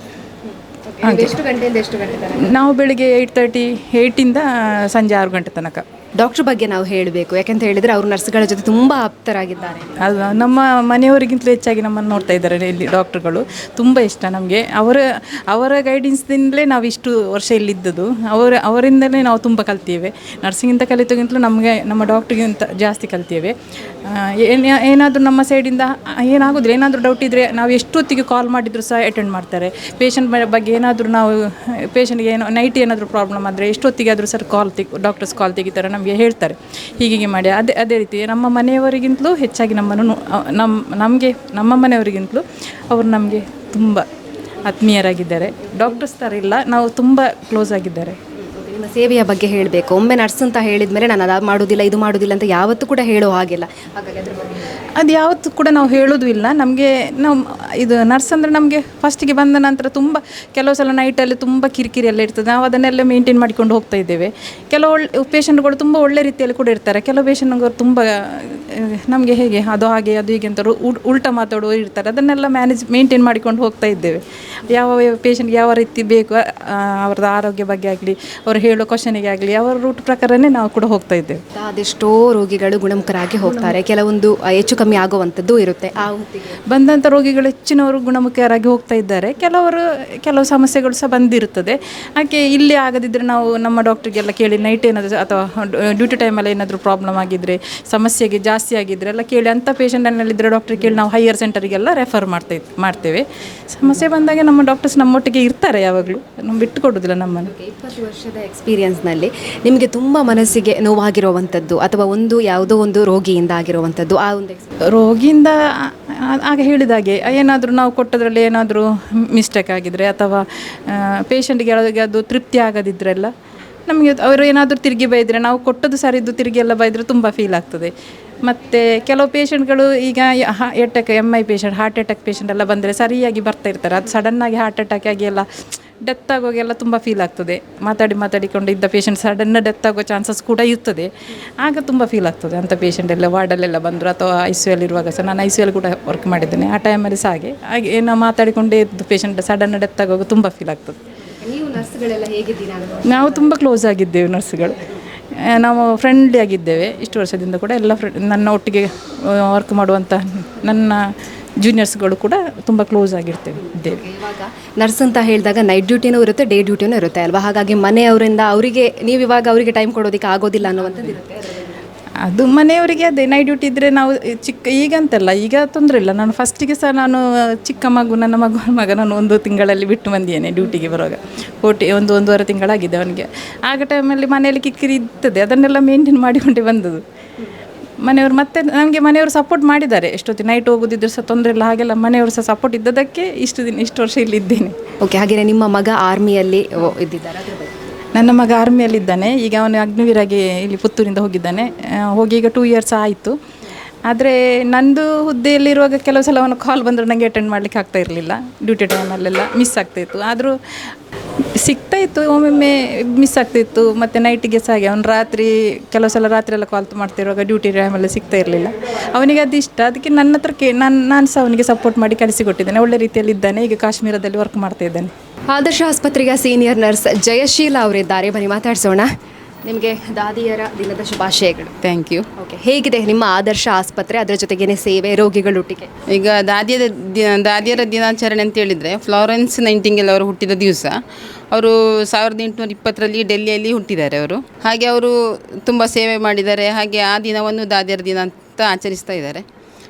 ಎಷ್ಟು ಗಂಟೆಯಿಂದ ಎಷ್ಟು ಗಂಟೆ ತನಕ? ನಾವು ಬೆಳಿಗ್ಗೆ 8:30 ಸಂಜೆ 6 ಗಂಟೆ ತನಕ. ಡಾಕ್ಟ್ರ್ ಬಗ್ಗೆ ನಾವು ಹೇಳಬೇಕು, ಯಾಕಂತ ಹೇಳಿದರೆ ಅವರು ನರ್ಸ್ಗಳ ಜೊತೆ ತುಂಬ ಆಪ್ತರಾಗಿದ್ದಾರೆ. ಅದು ನಮ್ಮ ಮನೆಯವರಿಗಿಂತಲೂ ಹೆಚ್ಚಾಗಿ ನಮ್ಮನ್ನು ನೋಡ್ತಾ ಇದ್ದಾರೆ ಇಲ್ಲಿ ಡಾಕ್ಟ್ರುಗಳು. ತುಂಬ ಇಷ್ಟ ನಮಗೆ. ಅವರ ಗೈಡೆನ್ಸ್ದಿಂದಲೇ ನಾವು ಇಷ್ಟು ವರ್ಷ ಇಲ್ಲಿದ್ದದ್ದು. ಅವರಿಂದಲೇ ನಾವು ತುಂಬ ಕಲ್ತೇವೆ. ನರ್ಸಿಂಗಿಂತ ಕಲಿತೋಗಿಂತಲೂ ನಮಗೆ ನಮ್ಮ ಡಾಕ್ಟ್ರಿಗಿಂತ ಜಾಸ್ತಿ ಕಲ್ತೇವೆ. ಏನಾದರೂ ನಮ್ಮ ಸೈಡಿಂದ ಏನಾಗೋದಿಲ್ಲ, ಏನಾದರೂ ಡೌಟ್ ಇದ್ದರೆ ನಾವು ಎಷ್ಟೊತ್ತಿಗೆ ಕಾಲ್ ಮಾಡಿದರೂ ಸಹ ಅಟೆಂಡ್ ಮಾಡ್ತಾರೆ. ಪೇಷಂಟ್ ಬಗ್ಗೆ ಏನಾದರೂ ನಾವು ಪೇಷಂಟ್ಗೆ ಏನೋ ನೈಟ್ ಏನಾದರೂ ಪ್ರಾಬ್ಲಮ್ ಆದರೆ ಎಷ್ಟೊತ್ತಿಗೆ ಆದರೂ ಸರ್ ಡಾಕ್ಟರ್ಸ್ ಕಾಲ್ ತೆಗಿತಾರೆ, ನಮಗೆ ಹೇಳ್ತಾರೆ ಹೀಗೆ ಮಾಡಿ. ಅದೇ ರೀತಿ ನಮ್ಮ ಮನೆಯವರಿಗಿಂತಲೂ ಹೆಚ್ಚಾಗಿ ನಮ್ಮ ಮನೆಯವರಿಗಿಂತಲೂ ಅವರು ನಮಗೆ ತುಂಬ ಆತ್ಮೀಯರಾಗಿದ್ದಾರೆ. ಡಾಕ್ಟರ್ಸ್ ಥರ ಇಲ್ಲ, ನಾವು ತುಂಬ ಕ್ಲೋಸ್ ಆಗಿದ್ದಾರೆ. ನಿಮ್ಮ ಸೇವೆಯ ಬಗ್ಗೆ ಹೇಳಬೇಕು. ಒಮ್ಮೆ ನರ್ಸ್ ಅಂತ ಹೇಳಿದ ಮೇಲೆ ನಾನು ಅದು ಮಾಡೋದಿಲ್ಲ ಇದು ಮಾಡೋದಿಲ್ಲ ಅಂತ ಯಾವತ್ತೂ ಕೂಡ ಹೇಳೋ ಹಾಗಿಲ್ಲ. ಹಾಗಾಗಿ ಅದ್ರ ಬಗ್ಗೆ ಅದು ಯಾವತ್ತೂ ಕೂಡ ನಾವು ಹೇಳೋದು ಇಲ್ಲ. ನಾವು ಇದು ನರ್ಸ್ ಅಂದರೆ ನಮಗೆ ಫಸ್ಟಿಗೆ ಬಂದ ನಂತರ ತುಂಬ ಕೆಲವು ಸಲ ನೈಟಲ್ಲಿ ತುಂಬ ಕಿರಿಕಿರಿ ಎಲ್ಲ ಇರ್ತದೆ. ನಾವು ಅದನ್ನೆಲ್ಲ ಮೇಂಟೈನ್ ಮಾಡಿಕೊಂಡು ಹೋಗ್ತಾ ಇದ್ದೇವೆ. ಕೆಲವು ಪೇಷಂಟ್ಗಳು ತುಂಬ ಒಳ್ಳೆ ರೀತಿಯಲ್ಲಿ ಕೂಡ ಇರ್ತಾರೆ. ಕೆಲವು ಪೇಷಂಟ್ಗಳು ತುಂಬ ನಮಗೆ ಹೇಗೆ ಅದು ಹಾಗೆ ಅದು ಹೀಗೆ ಅಂತ ಉಲ್ಟಾ ಮಾತಾಡೋರು ಇರ್ತಾರೆ. ಅದನ್ನೆಲ್ಲ ಮೇಂಟೈನ್ ಮಾಡಿಕೊಂಡು ಹೋಗ್ತಾ ಇದ್ದೇವೆ. ಯಾವ ಪೇಷಂಟ್ಗೆ ಯಾವ ರೀತಿ ಬೇಕು ಅವ್ರದ್ದು ಆರೋಗ್ಯ ಬಗ್ಗೆ ಆಗಲಿ, ಅವರು ಹೇಳೋ ಕ್ವಶನಿಗೆ ಆಗಲಿ ಅವರ ರೂಟ್ ಪ್ರಕಾರನೇ ನಾವು ಕೂಡ ಹೋಗ್ತಾ ಇದ್ದೇವೆ. ಅದೆಷ್ಟೋ ರೋಗಿಗಳು ಗುಣಮುಖರಾಗಿ ಹೋಗ್ತಾರೆ, ಕೆಲವೊಂದು ಹೆಚ್ಚು ಕಮ್ಮಿ ಆಗುವಂಥದ್ದು ಇರುತ್ತೆ. ಬಂದಂಥ ರೋಗಿಗಳು ಹೆಚ್ಚಿನವರು ಗುಣಮುಖರಾಗಿ ಹೋಗ್ತಾ ಇದ್ದಾರೆ. ಕೆಲವು ಸಮಸ್ಯೆಗಳು ಸಹ ಬಂದಿರುತ್ತದೆ. ಹಾಗೆ ಇಲ್ಲಿ ಆಗದಿದ್ದರೆ ನಾವು ನಮ್ಮ ಡಾಕ್ಟ್ರಿಗೆಲ್ಲ ಕೇಳಿ ನೈಟ್ ಏನಾದರೂ ಅಥವಾ ಡ್ಯೂಟಿ ಟೈಮಲ್ಲಿ ಏನಾದರೂ ಪ್ರಾಬ್ಲಮ್ ಆಗಿದ್ದರೆ, ಸಮಸ್ಯೆಗೆ ಜಾಸ್ತಿ ಆಗಿದ್ದರೆ ಎಲ್ಲ ಕೇಳಿ ಅಂಥ ಪೇಷಂಟನ್ನಲ್ಲಿದ್ದರೆ ಡಾಕ್ಟ್ರಿಗೆ ಕೇಳಿ ನಾವು ಹೈಯರ್ ಸೆಂಟರಿಗೆಲ್ಲ ರೆಫರ್ ಮಾಡ್ತೇವೆ. ಸಮಸ್ಯೆ ಬಂದಾಗ ನಮ್ಮ ಡಾಕ್ಟರ್ಸ್ ನಮ್ಮೊಟ್ಟಿಗೆ ಇರ್ತಾರೆ, ಯಾವಾಗಲೂ ನಾವು ಬಿಟ್ಟು ಕೊಡೋದಿಲ್ಲ ನಮ್ಮನ್ನು. 20 ವರ್ಷದ ಎಕ್ಸ್ಪೀರಿಯನ್ಸ್ನಲ್ಲಿ ನಿಮಗೆ ತುಂಬ ಮನಸ್ಸಿಗೆ ನೋವಾಗಿರುವಂಥದ್ದು ಅಥವಾ ಯಾವುದೋ ಒಂದು ರೋಗಿಯಿಂದ ಆಗಿರುವಂಥದ್ದು ಆ ಒಂದು ರೋಗಿಯಿಂದ ಆಗ ಹೇಳಿದಾಗೆ ಏನಾದರೂ ನಾವು ಕೊಟ್ಟದ್ರಲ್ಲಿ ಏನಾದರೂ ಮಿಸ್ಟೇಕ್ ಆಗಿದ್ದರೆ ಅಥವಾ ಪೇಷಂಟ್ಗೆ ಅದು ತೃಪ್ತಿ ಆಗದಿದ್ದರೆಲ್ಲ ನಮಗೆ ಅವರು ಏನಾದರೂ ತಿರುಗಿ ಬೈದರೆ, ನಾವು ಕೊಟ್ಟದ್ದು ಸರಿದ್ದು ತಿರುಗಿ ಎಲ್ಲ ಬೈದರೆ ತುಂಬ ಫೀಲ್ ಆಗ್ತದೆ. ಮತ್ತು ಕೆಲವು ಪೇಷಂಟ್ಗಳು ಈಗ MI patient, heart attack patient ಎಲ್ಲ ಬಂದರೆ ಸರಿಯಾಗಿ ಬರ್ತಾ ಇರ್ತಾರೆ. ಅದು ಸಡನ್ನಾಗಿ ಹಾರ್ಟ್ ಅಟ್ಯಾಕ್ ಆಗಿ ಎಲ್ಲ ಡೆತ್ ಆಗೋಗೆಲ್ಲ ತುಂಬ ಫೀಲ್ ಆಗ್ತದೆ. ಮಾತಾಡಿಕೊಂಡು ಇದ್ದ ಪೇಷಂಟ್ ಸಡನ್ನ ಡೆತ್ ಆಗೋ ಚಾನ್ಸಸ್ ಕೂಡ ಇರ್ತದೆ. ಆಗ ತುಂಬ ಫೀಲ್ ಆಗ್ತದೆ. ಅಂಥ ಪೇಷಂಟ್ ಎಲ್ಲ ವಾರ್ಡಲ್ಲೆಲ್ಲ ಬಂದರು ಅಥವಾ ICU ಇರುವಾಗ ಸಹ, ನಾನು ICU ಕೂಡ ವರ್ಕ್ ಮಾಡಿದ್ದೇನೆ. ಆ ಟೈಮಲ್ಲಿ ಸಹ ಹಾಗೆ ಏನೋ ಮಾತಾಡಿಕೊಂಡೇ ಇದ್ದು ಪೇಷಂಟ್ ಸಡನ್ನ ಡೆತ್ ಆಗೋವಾಗ ತುಂಬ ಫೀಲ್ ಆಗ್ತದೆ. ನೀವು ನರ್ಸ್ಗಳೆಲ್ಲ ಹೇಗಿದ್ದೀರಾ? ನಾವು ತುಂಬ ಕ್ಲೋಸ್ ಆಗಿದ್ದೇವೆ ನರ್ಸ್ಗಳು. ನಾವು ಫ್ರೆಂಡ್ಲಿ ಆಗಿದ್ದೇವೆ ಇಷ್ಟು ವರ್ಷದಿಂದ ಕೂಡ. ಎಲ್ಲ ನನ್ನ ಒಟ್ಟಿಗೆ ವರ್ಕ್ ಮಾಡುವಂಥ ನನ್ನ ಜೂನಿಯರ್ಸ್ಗಳು ಕೂಡ ತುಂಬ ಕ್ಲೋಸ್ ಆಗಿರ್ತೇವೆ ಇದ್ದೇವೆ. ಇವಾಗ ನರ್ಸ್ ಅಂತ ಹೇಳಿದಾಗ ನೈಟ್ ಡ್ಯೂಟಿನೂ ಇರುತ್ತೆ, ಡೇ ಡ್ಯೂಟಿನೂ ಇರುತ್ತೆ ಅಲ್ವಾ? ಹಾಗಾಗಿ ಮನೆಯವರಿಂದ ನೀವು ಇವಾಗ ಅವರಿಗೆ ಟೈಮ್ ಕೊಡೋದಕ್ಕೆ ಆಗೋದಿಲ್ಲ ಅನ್ನೋವಂಥದ್ದು ಇರುತ್ತೆ. ಅದು ಮನೆಯವರಿಗೆ ಅದೇ ನೈಟ್ ಡ್ಯೂಟಿ ಇದ್ದರೆ ನಾವು ಈಗಂತಲ್ಲ, ಈಗ ತೊಂದರೆ ಇಲ್ಲ. ನಾನು ಫಸ್ಟಿಗೆ ಸಹ ನನ್ನ ಮಗ ನಾನು 1 ತಿಂಗಳಲ್ಲಿ ಬಿಟ್ಟು ಬಂದಿದ್ದೇನೆ ಡ್ಯೂಟಿಗೆ ಬರುವಾಗ. 1.5 ತಿಂಗಳಾಗಿದೆ ಅವನಿಗೆ. ಆಗ ಟೈಮಲ್ಲಿ ಮನೆಯಲ್ಲಿ ಕಿರಿಕಿರಿ ಇರ್ತದೆ, ಅದನ್ನೆಲ್ಲ ಮೇಂಟೈನ್ ಮಾಡಿಕೊಂಡೇ ಬಂದದ್ದು. ಮನೆಯವರು ಮತ್ತೆ ನಮಗೆ ಮನೆಯವರು ಸಪೋರ್ಟ್ ಮಾಡಿದ್ದಾರೆ. ಎಷ್ಟೊತ್ತಿ ನೈಟ್ ಹೋಗೋದಿದ್ರು ಸಹ ತೊಂದರೆ ಇಲ್ಲ, ಹಾಗೆಲ್ಲ ಮನೆಯವರು ಸಹ ಸಪೋರ್ಟ್ ಇದ್ದದಕ್ಕೆ ಇಷ್ಟು ವರ್ಷ ಇಲ್ಲಿದ್ದೇನೆ. ಓಕೆ, ಹಾಗೆಯೇ ನಿಮ್ಮ ಮಗ ಆರ್ಮಿಯಲ್ಲಿ ಇದ್ದಿದ್ದಾರೆ, ಅದ್ರ ಬಗ್ಗೆ? ನನ್ನ ಮಗ ಆರ್ಮಿಯಲ್ಲಿದ್ದಾನೆ. ಈಗ ಅವನು ಅಗ್ನಿವೀರಾಗಿ ಇಲ್ಲಿ ಪುತ್ತೂರಿಂದ ಹೋಗಿದ್ದಾನೆ. ಹೋಗಿ ಈಗ 2 years ಆಯಿತು. ಆದರೆ ನಂದು ಹುದ್ದೆಯಲ್ಲಿರುವಾಗ ಕೆಲವು ಸಲ ಅವನು ಕಾಲ್ ಬಂದರೆ ನನಗೆ ಅಟೆಂಡ್ ಮಾಡಲಿಕ್ಕೆ ಆಗ್ತಾ ಇರಲಿಲ್ಲ. ಡ್ಯೂಟಿ ಟೈಮಲ್ಲೆಲ್ಲ ಮಿಸ್ ಆಗ್ತಾಯಿತ್ತು. ಆದರೂ ಸಿಗ್ತಾಯಿತ್ತು, ಒಮ್ಮೊಮ್ಮೆ ಮಿಸ್ ಆಗ್ತಾಯಿತ್ತು. ಮತ್ತು ನೈಟಿಗೆ ಸಹ ಹಾಗೆ ಅವನು ಕೆಲವು ಸಲ ರಾತ್ರಿ ಎಲ್ಲ ಕಾಲ್ ಮಾಡ್ತಿರುವಾಗ ಡ್ಯೂಟಿ ಟೈಮಲ್ಲಿ ಸಿಗ್ತಾ ಇರಲಿಲ್ಲ. ಅವನಿಗೆ ಅದು ಇಷ್ಟ, ಅದಕ್ಕೆ ನನ್ನ ಹತ್ರ ನಾನು ಸಹ ಅವನಿಗೆ ಸಪೋರ್ಟ್ ಮಾಡಿ ಕಳಿಸಿಕೊಟ್ಟಿದ್ದೇನೆ. ಒಳ್ಳೆ ರೀತಿಯಲ್ಲಿ ಇದ್ದಾನೆ. ಈಗ ಕಾಶ್ಮೀರದಲ್ಲಿ ವರ್ಕ್ ಮಾಡ್ತಾ ಇದ್ದಾನೆ. ಆದರ್ಶ ಆಸ್ಪತ್ರೆಯ ಸೀನಿಯರ್ ನರ್ಸ್ ಜಯಶೀಲ ಅವರಿದ್ದಾರೆ, ಬನ್ನಿ ಮಾತಾಡ್ಸೋಣ. ನಿಮಗೆ ದಾದಿಯರ ದಿನದ ಶುಭಾಶಯಗಳು. Thank you. ಓಕೆ, ಹೇಗಿದೆ ನಿಮ್ಮ ಆದರ್ಶ ಆಸ್ಪತ್ರೆ, ಅದರ ಜೊತೆಗೇನೆ ಸೇವೆ, ರೋಗಿಗಳೊಟ್ಟಿಗೆ? ಈಗ ದಾದಿಯರ ದಿನಾಚರಣೆ ಅಂತ ಹೇಳಿದರೆ ಫ್ಲಾರೆನ್ಸ್ ನೈಟಿಂಗೇಲ್ ಅವರು ಹುಟ್ಟಿದ ದಿವಸ. ಅವರು 1820ರಲ್ಲಿ ಡೆಲ್ಲಿಯಲ್ಲಿ ಹುಟ್ಟಿದ್ದಾರೆ ಅವರು. ಹಾಗೆ ಅವರು ತುಂಬ ಸೇವೆ ಮಾಡಿದ್ದಾರೆ. ಹಾಗೆ ಆ ದಿನವನ್ನು ದಾದಿಯರ ದಿನ ಅಂತ ಆಚರಿಸ್ತಾ ಇದ್ದಾರೆ.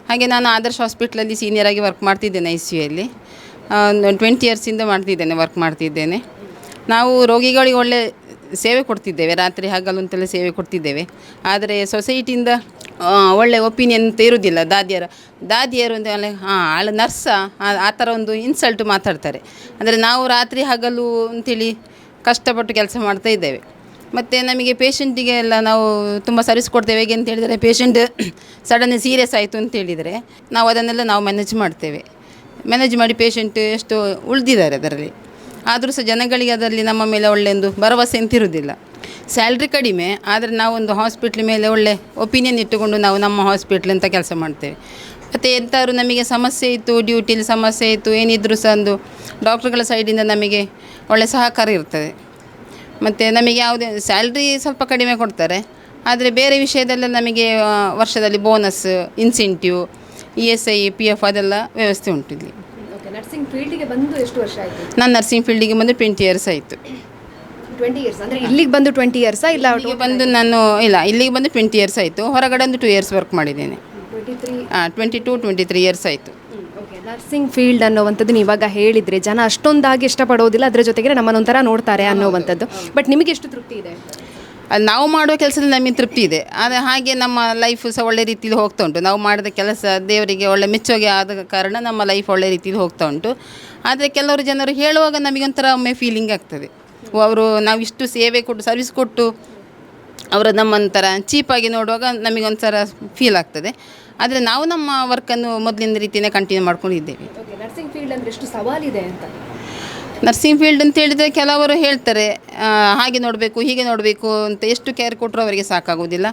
ಹಾಗೆ ನಾನು ಆದರ್ಶ ಹಾಸ್ಪಿಟ್ಲಲ್ಲಿ ಸೀನಿಯರಾಗಿ ವರ್ಕ್ ಮಾಡ್ತಿದ್ದೇನೆ, ICUಯಲ್ಲಿ 20 yearsಯಿಂದ ವರ್ಕ್ ಮಾಡ್ತಿದ್ದೇನೆ. ನಾವು ರೋಗಿಗಳಿಗೆ ಒಳ್ಳೆ ಸೇವೆ ಕೊಡ್ತಿದ್ದೇವೆ, ರಾತ್ರಿ ಹಗಲು ಅಂತೆಲ್ಲ ಸೇವೆ ಕೊಡ್ತಿದ್ದೇವೆ. ಆದರೆ ಸೊಸೈಟಿಯಿಂದ ಒಳ್ಳೆ ಒಪಿನಿಯನ್ ಅಂತ ಇರೋದಿಲ್ಲ. ದಾದಿಯರು ಅಂತ ಆಳು ನರ್ಸಾ ಆ ಥರ ಒಂದು ಇನ್ಸಲ್ಟ್ ಮಾತಾಡ್ತಾರೆ. ಅಂದರೆ ನಾವು ರಾತ್ರಿ ಹಗಲು ಅಂಥೇಳಿ ಕಷ್ಟಪಟ್ಟು ಕೆಲಸ ಮಾಡ್ತಾ ಇದ್ದೇವೆ. ಮತ್ತು ನಮಗೆ ಪೇಷಂಟಿಗೆ ಎಲ್ಲ ನಾವು ತುಂಬ ಸರ್ವಿಸ್ ಕೊಡ್ತೇವೆ. ಹೇಗೆ ಅಂತ ಹೇಳಿದರೆ, ಪೇಷಂಟ್ ಸಡನ್ಲಿ ಸೀರಿಯಸ್ ಆಯಿತು ಅಂತೇಳಿದರೆ ನಾವು ಅದನ್ನೆಲ್ಲ ನಾವು ಮ್ಯಾನೇಜ್ ಮಾಡಿ ಪೇಷಂಟ್ ಎಷ್ಟು ಉಳಿದಿದ್ದಾರೆ ಅದರಲ್ಲಿ. ಆದರೂ ಸಹ ಜನಗಳಿಗೆ ಅದರಲ್ಲಿ ನಮ್ಮ ಮೇಲೆ ಒಳ್ಳೆಯೊಂದು ಭರವಸೆ ಅಂತಿರೋದಿಲ್ಲ. ಸ್ಯಾಲ್ರಿ ಕಡಿಮೆ, ಆದರೆ ನಾವೊಂದು ಹಾಸ್ಪಿಟ್ಲ್ ಮೇಲೆ ಒಳ್ಳೆ ಒಪಿನಿಯನ್ ಇಟ್ಟುಕೊಂಡು ನಾವು ನಮ್ಮ ಹಾಸ್ಪಿಟ್ಲ್ ಅಂತ ಕೆಲಸ ಮಾಡ್ತೇವೆ. ಮತ್ತು ಎಂಥವ್ರು ನಮಗೆ ಸಮಸ್ಯೆ ಇತ್ತು, ಡ್ಯೂಟಿಲಿ ಸಮಸ್ಯೆ ಇತ್ತು, ಏನಿದ್ರೂ ಸಹ ಒಂದು ಡಾಕ್ಟ್ರುಗಳ ಸೈಡಿಂದ ನಮಗೆ ಒಳ್ಳೆ ಸಹಕಾರ ಇರ್ತದೆ. ಮತ್ತು ನಮಗೆ ಯಾವುದೇ ಸ್ಯಾಲ್ರಿ ಸ್ವಲ್ಪ ಕಡಿಮೆ ಕೊಡ್ತಾರೆ, ಆದರೆ ಬೇರೆ ವಿಷಯದಲ್ಲ ನಮಗೆ ವರ್ಷದಲ್ಲಿ ಬೋನಸ್, ಇನ್ಸೆಂಟಿವ್, ESI, PF ಅದೆಲ್ಲ ವ್ಯವಸ್ಥೆ ಉಂಟು ಇಲ್ಲಿ. ನರ್ಸಿಂಗ್ ಫೀಲ್ಡಿಗೆ ಬಂದು ಎಷ್ಟು ವರ್ಷ ಆಯಿತು? ನಾನು ನರ್ಸಿಂಗ್ ಫೀಲ್ಡಿಗೆ ಬಂದು 20 years ಆಯಿತು. 20 years ಅಂದರೆ ಇಲ್ಲಿಗೆ ಬಂದು 20 years ಇಲ್ಲ? ಇಲ್ಲಿಗೆ ಬಂದು ಇಲ್ಲಿಗೆ ಬಂದು 20 years ಆಯಿತು. ಹೊರಗಡೆ ಒಂದು 2 years ವರ್ಕ್ ಮಾಡಿದ್ದೇನೆ. 22-23 years ಆಯಿತು. ಓಕೆ, ನರ್ಸಿಂಗ್ ಫೀಲ್ಡ್ ಅನ್ನೋವಂಥದ್ದು ಇವಾಗ ಹೇಳಿದರೆ ಜನ ಅಷ್ಟೊಂದಾಗಿ ಇಷ್ಟಪಡೋದಿಲ್ಲ, ಅದರ ಜೊತೆಗೆ ನಮ್ಮನ್ನೊಂಥರ ನೋಡ್ತಾರೆ ಅನ್ನೋವಂಥದ್ದು. ಬಟ್ ನಿಮಗೆ ಎಷ್ಟು ತೃಪ್ತಿ ಇದೆ? ಅದು ನಾವು ಮಾಡುವ ಕೆಲಸದಲ್ಲಿ ನಮಗೆ ತೃಪ್ತಿ ಇದೆ. ಆದರೆ ಹಾಗೆ ನಮ್ಮ ಲೈಫು ಸಹ ಒಳ್ಳೆ ರೀತಿಯಲ್ಲಿ ಹೋಗ್ತಾ ಉಂಟು. ನಾವು ಮಾಡಿದ ಕೆಲಸ ದೇವರಿಗೆ ಒಳ್ಳೆ ಮೆಚ್ಚುಗೆ ಆದ ಕಾರಣ ನಮ್ಮ ಲೈಫ್ ಒಳ್ಳೆ ರೀತಿಯಲ್ಲಿ ಹೋಗ್ತಾ ಉಂಟು. ಆದರೆ ಕೆಲವರು ಜನರು ಹೇಳುವಾಗ ನಮಗೊಂಥರ ಒಮ್ಮೆ ಫೀಲಿಂಗ್ ಆಗ್ತದೆ. ಅವರು ನಾವು ಇಷ್ಟು ಸೇವೆ ಕೊಟ್ಟು ಸರ್ವಿಸ್ ಕೊಟ್ಟು ಅವರು ನಮ್ಮೊಂಥರ ಚೀಪಾಗಿ ನೋಡುವಾಗ ನಮಗೊಂಥರ ಫೀಲ್ ಆಗ್ತದೆ. ಆದರೆ ನಾವು ನಮ್ಮ ವರ್ಕನ್ನು ಮೊದಲಿನ ರೀತಿಯೇ ಕಂಟಿನ್ಯೂ ಮಾಡ್ಕೊಂಡಿದ್ದೇವೆ. ಓಕೆ, ನರ್ಸಿಂಗ್ ಫೀಲ್ಡ್ ಅಂದರೆ ಎಷ್ಟು ಸವಾಲಿದೆ ಅಂತ? ನರ್ಸಿಂಗ್ ಫೀಲ್ಡ್ ಅಂತ ಹೇಳಿದರೆ ಕೆಲವರು ಹೇಳ್ತಾರೆ ಹಾಗೆ ನೋಡಬೇಕು, ಹೀಗೆ ನೋಡಬೇಕು ಅಂತ. ಎಷ್ಟು ಕೇರ್ ಕೊಟ್ಟರು ಅವರಿಗೆ ಸಾಕಾಗೋದಿಲ್ಲ.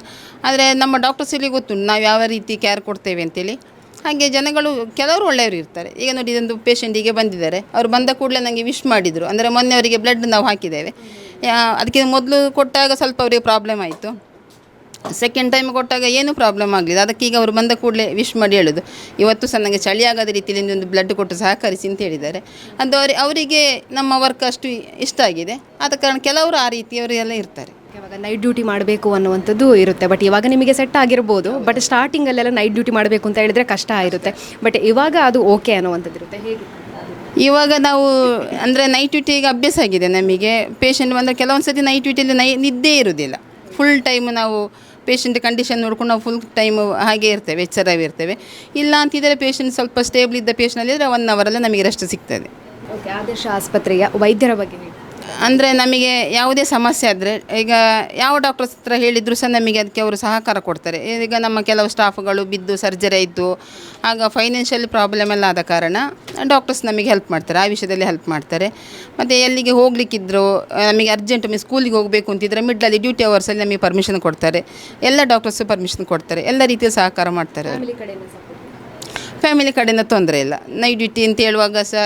ಆದರೆ ನಮ್ಮ ಡಾಕ್ಟರ್ಸಲ್ಲಿ ಗೊತ್ತುಂಟು ನಾವು ಯಾವ ರೀತಿ ಕೇರ್ ಕೊಡ್ತೇವೆ ಅಂತೇಳಿ. ಹಾಗೆ ಜನಗಳು ಕೆಲವರು ಒಳ್ಳೆಯವರು ಇರ್ತಾರೆ. ಈಗ ನೋಡಿ, ಇದೊಂದು ಪೇಷಂಟಿಗೆ ಬಂದಿದ್ದಾರೆ, ಅವರು ಬಂದ ಕೂಡಲೇ ನನಗೆ ವಿಶ್ ಮಾಡಿದರು. ಅಂದರೆ ಮೊನ್ನೆ ಅವರಿಗೆ ಬ್ಲಡ್ ನಾವು ಹಾಕಿದ್ದೇವೆ. ಅದಕ್ಕೆ ಮೊದಲು ಕೊಟ್ಟಾಗ ಸ್ವಲ್ಪ ಅವರಿಗೆ ಪ್ರಾಬ್ಲಮ್ ಆಯಿತು. ಸೆಕೆಂಡ್ ಟೈಮ್ ಕೊಟ್ಟಾಗ ಏನೂ ಪ್ರಾಬ್ಲಮ್ ಆಗಲಿಲ್ಲ. ಅದಕ್ಕೆ ಈಗ ಅವರು ಬಂದ ಕೂಡಲೇ ವಿಶ್ ಮಾಡಿ ಹೇಳೋದು, ಇವತ್ತು ಸಹ ನನಗೆ ಚಳಿಯಾಗದ ರೀತಿಯಲ್ಲಿ ಒಂದು ಬ್ಲಡ್ ಕೊಟ್ಟು ಸಹಕರಿಸಿ ಅಂತ ಹೇಳಿದ್ದಾರೆ. ಅದು ಅವರಿಗೆ ನಮ್ಮ ವರ್ಕ್ ಅಷ್ಟು ಇಷ್ಟ ಆಗಿದೆ. ಆದ ಕಾರಣ ಕೆಲವರು ಆ ರೀತಿಯವರೆಲ್ಲ ಇರ್ತಾರೆ. ಇವಾಗ ನೈಟ್ ಡ್ಯೂಟಿ ಮಾಡಬೇಕು ಅನ್ನುವಂಥದ್ದು ಇರುತ್ತೆ. ಬಟ್ ಇವಾಗ ನಿಮಗೆ ಸೆಟ್ ಆಗಿರ್ಬೋದು. ಬಟ್ ಸ್ಟಾರ್ಟಿಂಗಲ್ಲೆಲ್ಲ ನೈಟ್ ಡ್ಯೂಟಿ ಮಾಡಬೇಕು ಅಂತ ಹೇಳಿದರೆ ಕಷ್ಟ ಇರುತ್ತೆ. ಬಟ್ ಇವಾಗ ಅದು ಓಕೆ ಅನ್ನುವಂಥದ್ದು ಇರುತ್ತೆ. ಹೇಗೆ ಇವಾಗ ನಾವು ಅಂದರೆ ನೈಟ್ ಡ್ಯೂಟಿ ಈಗ ಅಭ್ಯಾಸ ಆಗಿದೆ ನಮಗೆ. ಪೇಷಂಟ್ ಬಂದರೆ ಕೆಲವೊಂದು ಸರ್ತಿ ನೈಟ್ ಡ್ಯೂಟಿಯಲ್ಲಿ ನಿದ್ದೆ ಇರೋದಿಲ್ಲ. ಫುಲ್ ಟೈಮ್ ನಾವು ಪೇಷಂಟ್ ಕಂಡೀಷನ್ ನೋಡ್ಕೊಂಡು ನಾವು ಫುಲ್ ಟೈಮು ಹಾಗೆ ಇರ್ತೇವೆ, ಎಚ್ಚರವಿರ್ತೇವೆ. ಇಲ್ಲ ಅಂತಿದ್ದರೆ ಪೇಷಂಟ್ ಸ್ವಲ್ಪ ಸ್ಟೇಬಲ್ ಇದ್ದ ಪೇಷಂಟಲ್ಲಿದ್ದರೆ 1 hourಲ್ಲೇ ನಮಗೆ ರೆಸ್ಟ್ ಸಿಗ್ತದೆ. ಓಕೆ, ಆದರ್ಶ ಆಸ್ಪತ್ರೆಯ ವೈದ್ಯರ ಬಗ್ಗೆ ಹೇಳಿ. ಅಂದರೆ ನಮಗೆ ಯಾವುದೇ ಸಮಸ್ಯೆ ಆದರೆ ಈಗ ಯಾವ ಡಾಕ್ಟರ್ಸ್ ಹತ್ರ ಹೇಳಿದರೂ ಸಹ ನಮಗೆ ಅದಕ್ಕೆ ಅವರು ಸಹಕಾರ ಕೊಡ್ತಾರೆ. ಈಗ ನಮ್ಮ ಕೆಲವು ಸ್ಟಾಫ್ಗಳು ಬಿದ್ದು ಸರ್ಜರಿ ಆಯಿತು, ಆಗ ಫೈನಾನ್ಷಿಯಲ್ ಪ್ರಾಬ್ಲಮ್ ಎಲ್ಲ ಆದ ಕಾರಣ ಡಾಕ್ಟರ್ಸ್ ನಮಗೆ ಹೆಲ್ಪ್ ಮಾಡ್ತಾರೆ, ಆ ವಿಷಯದಲ್ಲಿ ಹೆಲ್ಪ್ ಮಾಡ್ತಾರೆ. ಮತ್ತು ಎಲ್ಲಿಗೆ ಹೋಗಲಿಕ್ಕಿದ್ರು ನಮಗೆ ಅರ್ಜೆಂಟ್ ಸ್ಕೂಲಿಗೆ ಹೋಗಬೇಕು ಅಂತಿದ್ರೆ ಮಿಡ್ಲಲ್ಲಿ ಡ್ಯೂಟಿ ಅವರ್ಸಲ್ಲಿ ನಮಗೆ ಪರ್ಮಿಷನ್ ಕೊಡ್ತಾರೆ. ಎಲ್ಲ ಡಾಕ್ಟರ್ಸು ಪರ್ಮಿಷನ್ ಕೊಡ್ತಾರೆ, ಎಲ್ಲ ರೀತಿಯ ಸಹಕಾರ ಮಾಡ್ತಾರೆ. ಫ್ಯಾಮಿಲಿ ಕಡೆಯಿಂದ ತೊಂದರೆ ಇಲ್ಲ. ನೈಟ್ ಡ್ಯೂಟಿ ಅಂತ ಹೇಳುವಾಗ ಸಹ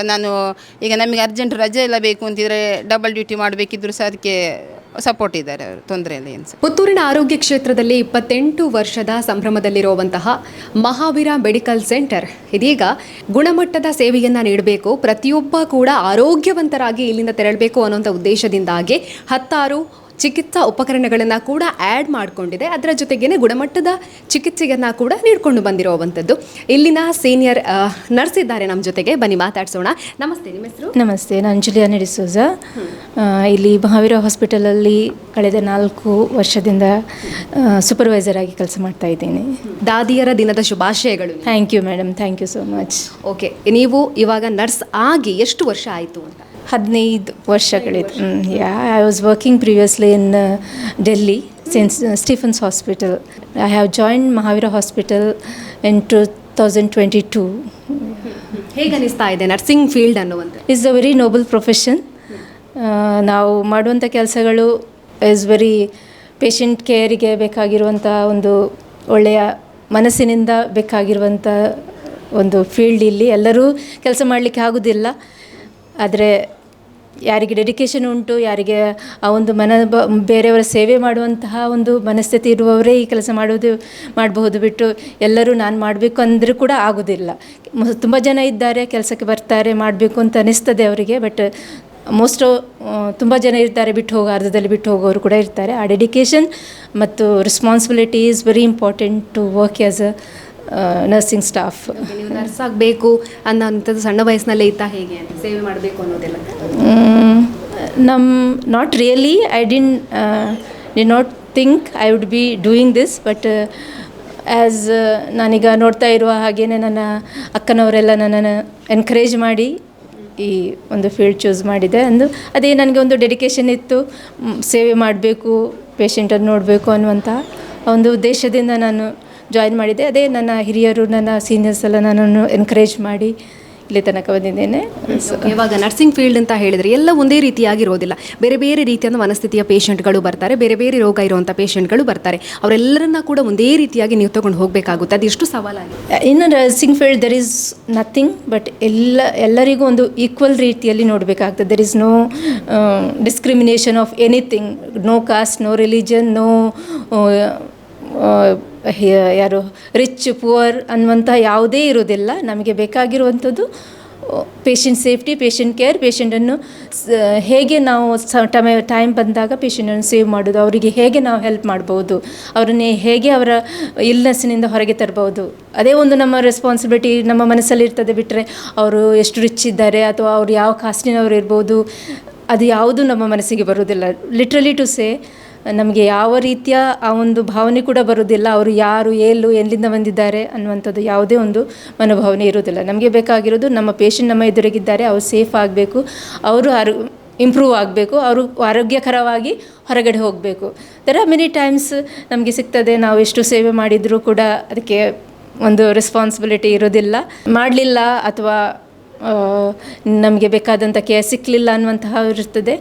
ಈಗ ನಮಗೆ ಅರ್ಜೆಂಟ್ ರಜೆ ಎಲ್ಲ ಬೇಕು ಅಂತಿದ್ರೆ ಡಬಲ್ ಡ್ಯೂಟಿ ಮಾಡಬೇಕಿದ್ರು ಸಹ ಅದಕ್ಕೆ ಸಪೋರ್ಟ್ ಇದ್ದಾರೆ ಅವರು, ತೊಂದರೆ ಇಲ್ಲ ಏನು ಸಹ. ಪುತ್ತೂರಿನ ಆರೋಗ್ಯ ಕ್ಷೇತ್ರದಲ್ಲಿ 28 ವರ್ಷದ ಸಂಭ್ರಮದಲ್ಲಿರುವಂತಹ ಮಹಾವೀರ ಮೆಡಿಕಲ್ ಸೆಂಟರ್ ಇದೀಗ ಗುಣಮಟ್ಟದ ಸೇವೆಯನ್ನು ನೀಡಬೇಕು, ಪ್ರತಿಯೊಬ್ಬ ಕೂಡ ಆರೋಗ್ಯವಂತರಾಗಿ ಇಲ್ಲಿಂದ ತೆರಳಬೇಕು ಅನ್ನೋಂಥ ಉದ್ದೇಶದಿಂದಾಗಿ 10 ಚಿಕಿತ್ಸಾ ಉಪಕರಣಗಳನ್ನು ಕೂಡ ಆ್ಯಡ್ ಮಾಡಿಕೊಂಡಿದೆ. ಅದರ ಜೊತೆಗೇನೆ ಗುಣಮಟ್ಟದ ಚಿಕಿತ್ಸೆಯನ್ನು ಕೂಡ ನೀಡಿಕೊಂಡು ಬಂದಿರುವಂಥದ್ದು. ಇಲ್ಲಿನ ಸೀನಿಯರ್ ನರ್ಸ್ ಇದ್ದಾರೆ ನಮ್ಮ ಜೊತೆಗೆ, ಬನ್ನಿ ಮಾತಾಡ್ಸೋಣ. ನಮಸ್ತೆ, ನಿಮ್ಮ ಹೆಸರು? ನಮಸ್ತೆ, ನಾನು ಜುಲಿಯಾನ ಡಿಸೋಜ. ಇಲ್ಲಿ ಮಹಾವೀರ ಹಾಸ್ಪಿಟಲಲ್ಲಿ ಕಳೆದ 4 ವರ್ಷದಿಂದ ಸೂಪರ್ವೈಸರ್ ಆಗಿ ಕೆಲಸ ಮಾಡ್ತಾ ಇದ್ದೀನಿ. ದಾದಿಯರ ದಿನದ ಶುಭಾಶಯಗಳು. Thank you madam, thank you so much. Okay, ನೀವು ಇವಾಗ ನರ್ಸ್ ಆಗಿ ಎಷ್ಟು ವರ್ಷ ಆಯಿತು ಅಂತ? 15 ವರ್ಷಗಳಿತ್ತು. I was working previously in Delhi Saint Stephen's hospital. I have joined Mahaveer hospital in 2022. ಹೇಗೆ ಅನಿಸ್ತಾ ಇದೆ ನರ್ಸಿಂಗ್ ಫೀಲ್ಡ್ ಅನ್ನುವಂಥ? Is a very noble profession. ನಾವು ಮಾಡುವಂಥ ಕೆಲಸಗಳು ಇಸ್ ವೆರಿ ಪೇಷಂಟ್ ಕೇರಿಗೆ ಬೇಕಾಗಿರುವಂಥ ಒಂದು ಒಳ್ಳೆಯ ಮನಸ್ಸಿನಿಂದ ಬೇಕಾಗಿರುವಂಥ ಒಂದು ಫೀಲ್ಡ್. ಇಲ್ಲಿ ಎಲ್ಲರೂ ಕೆಲಸ ಮಾಡಲಿಕ್ಕೆ ಆಗೋದಿಲ್ಲ, ಆದರೆ ಯಾರಿಗೆ ಡೆಡಿಕೇಶನ್ ಉಂಟು, ಯಾರಿಗೆ ಆ ಒಂದು ಬೇರೆಯವರ ಸೇವೆ ಮಾಡುವಂತಹ ಒಂದು ಮನಸ್ಥಿತಿ ಇರುವವರೇ ಈ ಕೆಲಸ ಮಾಡಬಹುದು ಬಿಟ್ಟು ಎಲ್ಲರೂ ನಾನು ಮಾಡಬೇಕು ಅಂದರೂ ಕೂಡ ಆಗೋದಿಲ್ಲ. ತುಂಬ ಜನ ಇದ್ದಾರೆ, ಕೆಲಸಕ್ಕೆ ಬರ್ತಾರೆ, ಮಾಡಬೇಕು ಅಂತ ಅನಿಸ್ತದೆ ಅವರಿಗೆ. ಬಟ್ ತುಂಬ ಜನ ಇರ್ತಾರೆ, ಅರ್ಧದಲ್ಲಿ ಬಿಟ್ಟು ಹೋಗೋರು ಕೂಡ ಇರ್ತಾರೆ. ಆ ಡೆಡಿಕೇಶನ್ ಮತ್ತು responsibility is very important to work as a nursing staff. ನೀವು ನರ್ಸ್ ಆಗಬೇಕು ಅನ್ನೋಂಥದ್ದು ಸಣ್ಣ ವಯಸ್ಸಿನಲ್ಲೇ ಇತ್ತಾ, ಹೇಗೆ ಅಂತ ಸೇವೆ ಮಾಡಬೇಕು ಅನ್ನೋದೆಲ್ಲ? Not really. I did not think I would be doing this, but as ನಾನೀಗ ನೋಡ್ತಾ ಇರುವ ಹಾಗೆಯೇ ನನ್ನ ಅಕ್ಕನವರೆಲ್ಲ ನನ್ನನ್ನು ಎನ್ಕರೇಜ್ ಮಾಡಿ ಈ ಒಂದು ಫೀಲ್ಡ್ ಚೂಸ್ ಮಾಡಿದೆ. ಅದೇ ನನಗೆ ಒಂದು ಡೆಡಿಕೇಶನ್ ಇತ್ತು, ಸೇವೆ ಮಾಡಬೇಕು, ಪೇಷಂಟನ್ನು ನೋಡಬೇಕು ಅನ್ನುವಂಥ ಒಂದು ಉದ್ದೇಶದಿಂದ ನಾನು ಜಾಯಿನ್ ಮಾಡಿದ್ದೆ. ಅದೇ ನನ್ನ ಹಿರಿಯರು, ನನ್ನ ಸೀನಿಯರ್ಸ್ ಎಲ್ಲ ನನ್ನನ್ನು ಎನ್ಕರೇಜ್ ಮಾಡಿ ಇಲ್ಲಿ ತನಕ ಬಂದಿದ್ದೇನೆ. ಇವಾಗ ನರ್ಸಿಂಗ್ ಫೀಲ್ಡ್ ಅಂತ ಹೇಳಿದರೆ ಎಲ್ಲ ಒಂದೇ ರೀತಿಯಾಗಿರೋದಿಲ್ಲ. ಬೇರೆ ಬೇರೆ ರೀತಿಯಾದ ಮನಸ್ಥಿತಿಯ ಪೇಷಂಟ್ಗಳು ಬರ್ತಾರೆ, ಬೇರೆ ಬೇರೆ ರೋಗ ಇರುವಂಥ ಪೇಷಂಟ್ಗಳು ಬರ್ತಾರೆ. ಅವರೆಲ್ಲರನ್ನ ಕೂಡ ಒಂದೇ ರೀತಿಯಾಗಿ ನೀವು ತಗೊಂಡು ಹೋಗಬೇಕಾಗುತ್ತೆ. ಅದು ಎಷ್ಟು ಸವಾಲಾಗಿದೆ? ಇನ್ನು nursing field there is nothing but ಎಲ್ಲರಿಗೂ ಒಂದು ಈಕ್ವಲ್ ರೀತಿಯಲ್ಲಿ ನೋಡಬೇಕಾಗ್ತದೆ. There is no discrimination of anything, no caste, no religion, no ಯಾರು ರಿಚ್ ಪುವರ್ ಅನ್ನುವಂಥ ಯಾವುದೇ ಇರೋದಿಲ್ಲ. ನಮಗೆ ಬೇಕಾಗಿರುವಂಥದ್ದು ಪೇಷಂಟ್ ಸೇಫ್ಟಿ, ಪೇಷಂಟ್ ಕೇರ್, ಪೇಷಂಟನ್ನು ಹೇಗೆ ನಾವು ಟೈಮ್ ಬಂದಾಗ ಪೇಷಂಟನ್ನು ಸೇವ್ ಮಾಡೋದು, ಅವರಿಗೆ ಹೇಗೆ ನಾವು ಹೆಲ್ಪ್ ಮಾಡ್ಬೋದು, ಅವರನ್ನೇ ಹೇಗೆ ಅವರ ಇಲ್ನೆಸ್ಸಿನಿಂದ ಹೊರಗೆ ತರ್ಬೋದು, ಅದೇ ಒಂದು ನಮ್ಮ ರೆಸ್ಪಾನ್ಸಿಬಿಲಿಟಿ ನಮ್ಮ ಮನಸ್ಸಲ್ಲಿ ಇರ್ತದೆ. ಬಿಟ್ಟರೆ ಅವರು ಎಷ್ಟು ರಿಚ್ ಇದ್ದಾರೆ ಅಥವಾ ಅವರು ಯಾವ ಕಾಸ್ಟಿನವರು ಇರ್ಬೋದು, ಅದು ಯಾವುದು ನಮ್ಮ ಮನಸ್ಸಿಗೆ ಬರೋದಿಲ್ಲ. ಲಿಟ್ರಲಿ ಟು ಸೇ, ನಮಗೆ ಯಾವ ರೀತಿಯ ಆ ಒಂದು ಭಾವನೆ ಕೂಡ ಬರೋದಿಲ್ಲ. ಅವರು ಯಾರು, ಎಲ್ಲಿಂದ ಬಂದಿದ್ದಾರೆ ಅನ್ನುವಂಥದ್ದು ಯಾವುದೇ ಒಂದು ಮನೋಭಾವನೆ ಇರೋದಿಲ್ಲ. ನಮಗೆ ಬೇಕಾಗಿರೋದು ನಮ್ಮ ಪೇಷಂಟ್ ನಮ್ಮ ಎದುರಿಗಿದ್ದಾರೆ, ಅವರು ಸೇಫ್ ಆಗಬೇಕು, ಅವರು ಇಂಪ್ರೂವ್ ಆಗಬೇಕು, ಅವರು ಆರೋಗ್ಯಕರವಾಗಿ ಹೊರಗಡೆ ಹೋಗಬೇಕು. ದೆರ್ ಆರ್ ಮೆನಿ ಟೈಮ್ಸ್ ನಮಗೆ ಸಿಗ್ತದೆ, ನಾವು ಎಷ್ಟು ಸೇವೆ ಮಾಡಿದರೂ ಕೂಡ ಅದಕ್ಕೆ ಒಂದು ರೆಸ್ಪಾನ್ಸಿಬಿಲಿಟಿ ಇರೋದಿಲ್ಲ, ಮಾಡಲಿಲ್ಲ ಅಥವಾ ನಮಗೆ ಬೇಕಾದಂಥ ಕೇರ್ ಸಿಕ್ಕಲಿಲ್ಲ ಅನ್ನುವಂತಹ ಇರ್ತದೆ.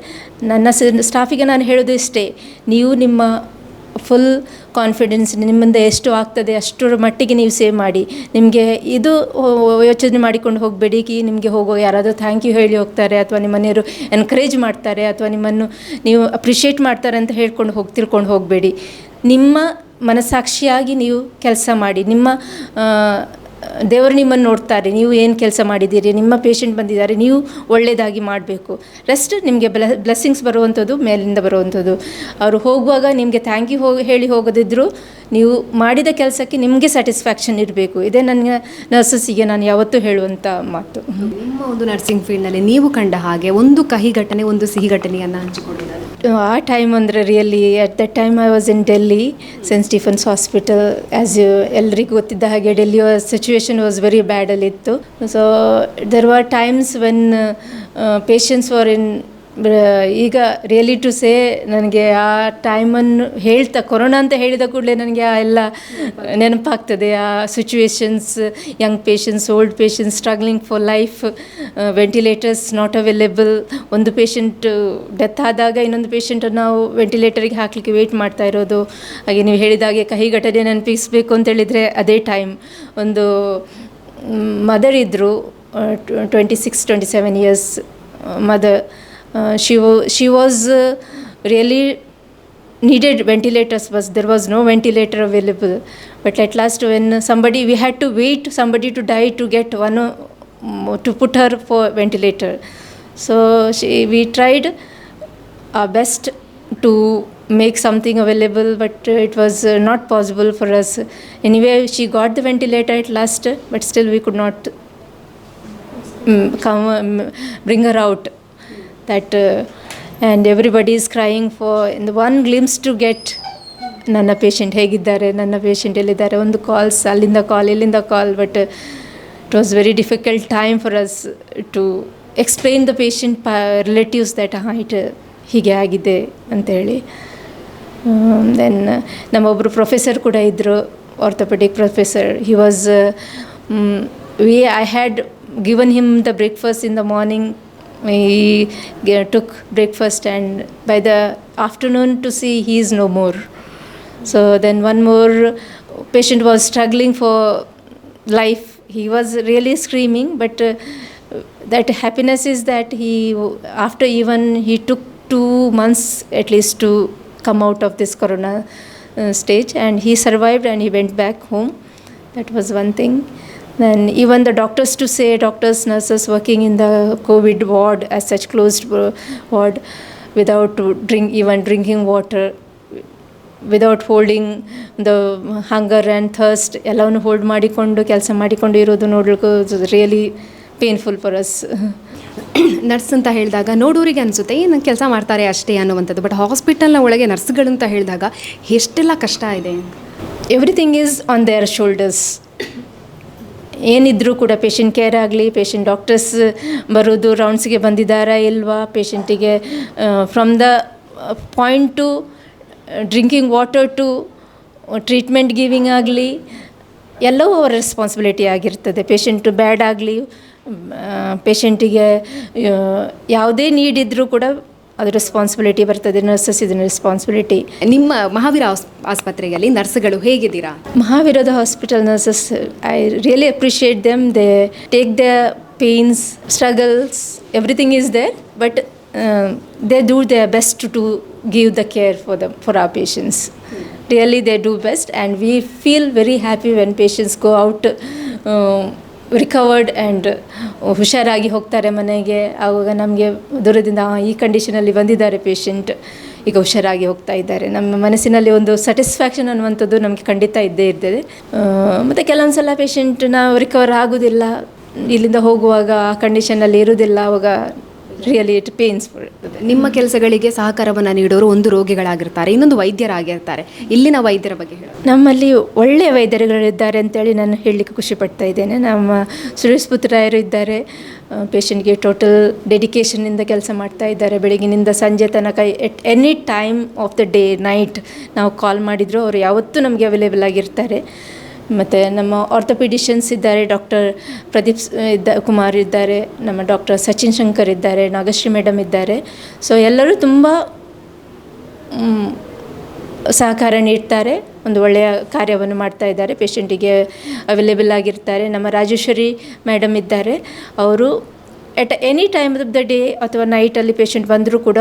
ನನ್ನ ಸ್ಟಾಫಿಗೆ ನಾನು ಹೇಳೋದು ಇಷ್ಟೇ, ನೀವು ನಿಮ್ಮ ಫುಲ್ ಕಾನ್ಫಿಡೆನ್ಸ್ ನಿಮ್ಮಿಂದ ಎಷ್ಟು ಆಗ್ತದೆ ಅಷ್ಟರ ಮಟ್ಟಿಗೆ ನೀವು ಸೇವ್ ಮಾಡಿ. ನಿಮಗೆ ಇದು ಯೋಚನೆ ಮಾಡಿಕೊಂಡು ಹೋಗಬೇಡಿ ನಿಮಗೆ ಹೋಗೋ ಯಾರಾದರೂ ಥ್ಯಾಂಕ್ ಯು ಹೇಳಿ ಹೋಗ್ತಾರೆ ಅಥವಾ ನಿಮ್ಮ ಮನೆಯವರು ಎನ್ಕರೇಜ್ ಮಾಡ್ತಾರೆ ಅಥವಾ ನಿಮ್ಮನ್ನು ನೀವು ಅಪ್ರಿಷಿಯೇಟ್ ಮಾಡ್ತಾರೆ ಅಂತ ತಿಳ್ಕೊಂಡು ಹೋಗಬೇಡಿ. ನಿಮ್ಮ ಮನಸ್ಸಾಕ್ಷಿಯಾಗಿ ನೀವು ಕೆಲಸ ಮಾಡಿ. ನಿಮ್ಮ ದೇವರು ನಿಮ್ಮನ್ನು ನೋಡ್ತಾರೆ, ನೀವು ಏನು ಕೆಲಸ ಮಾಡಿದ್ದೀರಿ, ನಿಮ್ಮ ಪೇಷಂಟ್ ಬಂದಿದ್ದಾರೆ, ನೀವು ಒಳ್ಳೆಯದಾಗಿ ಮಾಡಬೇಕು. ರೆಸ್ಟ್ ನಿಮಗೆ ಬ್ಲೆಸ್ಸಿಂಗ್ಸ್ ಬರುವಂಥದ್ದು ಮೇಲಿಂದ ಬರುವಂಥದ್ದು. ಅವರು ಹೋಗುವಾಗ ನಿಮಗೆ ಥ್ಯಾಂಕ್ ಯು ಹೇಳಿ ಹೋಗೋದಿದ್ರು ನೀವು ಮಾಡಿದ ಕೆಲಸಕ್ಕೆ ನಿಮಗೆ ಸ್ಯಾಟಿಸ್ಫ್ಯಾಕ್ಷನ್ ಇರಬೇಕು. ಇದೇ ನನಗೆ ನರ್ಸಸ್ಸಿಗೆ ನಾನು ಯಾವತ್ತೂ ಹೇಳುವಂಥ ಮಾತು. ನಿಮ್ಮ ಒಂದು ನರ್ಸಿಂಗ್ ಫೀಲ್ಡ್ನಲ್ಲಿ ನೀವು ಕಂಡ ಹಾಗೆ ಒಂದು ಕಹಿ ಘಟನೆ, ಒಂದು ಸಿಹಿ ಘಟನೆಯನ್ನು ಹಂಚಿಕೊಂಡಿದ್ದಾರೆ? ಆ ಟೈಮ್ ಅಂದರೆ really at that time I was in Delhi Saint Stephen's hospital. As ಎಲ್ರಿಗೂ ಗೊತ್ತಿದ್ದ ಹಾಗೆ ಡೆಲ್ಲಿಯ ಸಿಚುವೇಶನ್ ವಾಸ್ ವೆರಿ ಬ್ಯಾಡಲ್ಲಿತ್ತು. So there were times when patients were in ಈಗ ರಿಯಲಿ ಟು ಸೇ ನನಗೆ ಆ ಟೈಮನ್ನು ಕೊರೋನಾ ಅಂತ ಹೇಳಿದ ಕೂಡಲೇ ನನಗೆ ಆ ಎಲ್ಲ ನೆನಪಾಗ್ತದೆ. ಆ situations, Young patients, old patients struggling for life, ventilators not available. ಒಂದು ಪೇಷಂಟ್ ಡೆತ್ ಆದಾಗ ಇನ್ನೊಂದು ಪೇಷಂಟನ್ನು ನಾವು ವೆಂಟಿಲೇಟರಿಗೆ ಹಾಕಲಿಕ್ಕೆ ವೆಯ್ಟ್ ಮಾಡ್ತಾ ಇರೋದು. ಹಾಗೆ ನೀವು ಹೇಳಿದಾಗೆ ಕಹಿ ಘಟನೆ ನೆನಪಿಸಬೇಕು ಅಂತೇಳಿದರೆ ಅದೇ ಟೈಮ್ ಒಂದು ಮದರ್ ಇದ್ದರು, 26-27 years mother. She was really needed ventilators, but there was no ventilator available. But at last when we had to wait somebody to die to get one to put her for ventilator. So we tried our best to make something available, but it was not possible for us. Anyway, she got the ventilator at last, but still we could not bring her out. That and everybody is crying for in the one glimpse to get ನನ್ನ patient ಹೇಗಿದ್ದಾರೆ, ನನ್ನ patient ಎಲ್ಲಿದ್ದಾರೆ, ಒಂದು calls ಅಲ್ಲಿಂದ call ಇಲ್ಲಿಂದ call, but it was very difficult time for us to explain the patient relatives that it ಹೀಗೆ ಆಗಿದೆ ಅಂತೇಳಿ. ದೆನ್ ನಮ್ಮೊಬ್ಬರು ಪ್ರೊಫೆಸರ್ ಕೂಡ ಇದ್ದರು, orthopaedic professor. He was I had given him the breakfast in the morning. He took breakfast, and by the afternoon to see he is no more. So then one more patient was struggling for life. He was really screaming, but that happiness is that after even he took 2 months at least to come out of this corona stage, and he survived and he went back home. That was one thing. Then even the doctors, nurses working in the COVID ward, as such closed ward, without drinking water, without holding the hunger and thirst, ಎಲ್ಲವನ್ನು hold ಮಾಡಿಕೊಂಡು ಕೆಲಸ ಮಾಡಿಕೊಂಡು ಇರೋದು ನೋಡಲಿಕ್ಕೆ really painful for us. Nurse ಅಂತ ಹೇಳಿದಾಗ ನೋಡೋರಿಗೆ ಅನಿಸುತ್ತೆ ಏನು ಕೆಲಸ ಮಾಡ್ತಾರೆ ಅಷ್ಟೇ ಅನ್ನುವಂಥದ್ದು, ಬಟ್ ಹಾಸ್ಪಿಟಲ್ನ ಒಳಗೆ ನರ್ಸ್ಗಳು ಅಂತ ಹೇಳಿದಾಗ ಎಷ್ಟೆಲ್ಲ ಕಷ್ಟ ಇದೆ. Everything is on their shoulders. ಏನಿದ್ರೂ ಕೂಡ ಪೇಷಂಟ್ ಕೇರ್ ಆಗಲಿ, ಪೇಷಂಟ್ ಡಾಕ್ಟರ್ಸ್ ಬರೋದು ರೌಂಡ್ಸ್ಗೆ ಬಂದಿದ್ದಾರಾ ಇಲ್ವಾ, ಪೇಷಂಟಿಗೆ from the point to drinking water to treatment giving ಆಗಲಿ, ಎಲ್ಲವೂ ಅವರ ರೆಸ್ಪಾನ್ಸಿಬಿಲಿಟಿ ಆಗಿರ್ತದೆ. ಪೇಷಂಟು ಬ್ಯಾಡ್ ಆಗಲಿ, ಪೇಷಂಟಿಗೆ ಯಾವುದೇ ನೀಡ್ ಇದ್ದರೂ ಕೂಡ ಅದು ರೆಸ್ಪಾನ್ಸಿಬಿಲಿಟಿ ಬರ್ತದೆ. ನರ್ಸಸ್ ಇದನ್ನ ರೆಸ್ಪಾನ್ಸಿಬಿಲಿಟಿ. ನಿಮ್ಮ ಮಹಾವೀರ ಆಸ್ಪತ್ರೆಯಲ್ಲಿ ನರ್ಸ್ಗಳು ಹೇಗಿದ್ದೀರಾ? ಮಹಾವೀರದ hospital nurses, I really appreciate them. They take the pains, struggles, everything is there, but they do their best to give the care for our patients. Really they do best, and we feel very happy when patients go out recovered and ಹುಷಾರಾಗಿ ಹೋಗ್ತಾರೆ ಮನೆಗೆ. ಆವಾಗ ನಮಗೆ ದೂರದಿಂದ ಈ ಕಂಡೀಷನಲ್ಲಿ ಬಂದಿದ್ದಾರೆ patient, ಈಗ ಹುಷಾರಾಗಿ ಹೋಗ್ತಾ ಇದ್ದಾರೆ, ನಮ್ಮ ಮನಸ್ಸಿನಲ್ಲಿ ಒಂದು ಸ್ಯಾಟಿಸ್ಫ್ಯಾಕ್ಷನ್ ಅನ್ನುವಂಥದ್ದು ನಮಗೆ ಖಂಡಿತ ಇದ್ದೇ ಇರ್ತದೆ. ಮತ್ತು ಕೆಲವೊಂದು ಸಲ ಪೇಷಂಟ್ನ ರಿಕವರ್ ಆಗೋದಿಲ್ಲ, ಇಲ್ಲಿಂದ ಹೋಗುವಾಗ ಆ ಕಂಡೀಷನಲ್ಲಿ ಇರೋದಿಲ್ಲ, ಆವಾಗ ರಿಯಲಿ ಇಟ್ ಪೇನ್ಸ್ಫುಲ್. ನಿಮ್ಮ ಕೆಲಸಗಳಿಗೆ ಸಹಕಾರವನ್ನು ನೀಡೋರು ಒಂದು ರೋಗಿಗಳಾಗಿರ್ತಾರೆ, ಇನ್ನೊಂದು ವೈದ್ಯರಾಗಿರ್ತಾರೆ. ಇಲ್ಲಿನ ವೈದ್ಯರ ಬಗ್ಗೆ ಹೇಳಿ. ನಮ್ಮಲ್ಲಿ ಒಳ್ಳೆಯ ವೈದ್ಯರುಗಳಿದ್ದಾರೆ ಅಂತೇಳಿ ನಾನು ಹೇಳಲಿಕ್ಕೆ ಖುಷಿ ಪಡ್ತಾ ಇದ್ದೇನೆ. ನಮ್ಮ ಸುರೇಶ್ ಪುತ್ರರಾಯರು ಇದ್ದಾರೆ, ಪೇಷಂಟ್ಗೆ ಟೋಟಲ್ ಡೆಡಿಕೇಶನ್ನಿಂದ ಕೆಲಸ ಮಾಡ್ತಾ ಇದ್ದಾರೆ. ಬೆಳಗಿನಿಂದ ಸಂಜೆ ತನಕ at any time of the day night ನಾವು ಕಾಲ್ ಮಾಡಿದರೂ ಅವರು ಯಾವತ್ತೂ ನಮಗೆ ಅವೈಲೇಬಲ್ ಆಗಿರ್ತಾರೆ. ಮತ್ತು ನಮ್ಮ ಆರ್ಥೋಪಿಡಿಷಿಯನ್ಸ್ ಇದ್ದಾರೆ, ಡಾಕ್ಟರ್ ಪ್ರದೀಪ್ ಕುಮಾರ್ ಇದ್ದಾರೆ, ನಮ್ಮ ಡಾಕ್ಟರ್ ಸಚಿನ್ ಶಂಕರ್ ಇದ್ದಾರೆ, ನಾಗಶ್ರೀ ಮೇಡಮ್ ಇದ್ದಾರೆ. ಸೊ ಎಲ್ಲರೂ ತುಂಬ ಸಹಕಾರ ನೀಡ್ತಾರೆ, ಒಂದು ಒಳ್ಳೆಯ ಕಾರ್ಯವನ್ನು ಮಾಡ್ತಾ ಇದ್ದಾರೆ, ಪೇಷಂಟಿಗೆ ಅವೈಲೇಬಲ್ ಆಗಿರ್ತಾರೆ. ನಮ್ಮ ರಾಜೇಶ್ವರಿ ಮೇಡಮ್ ಇದ್ದಾರೆ, ಅವರು at any time of the day ಅಥವಾ ನೈಟಲ್ಲಿ ಪೇಷಂಟ್ ಬಂದರೂ ಕೂಡ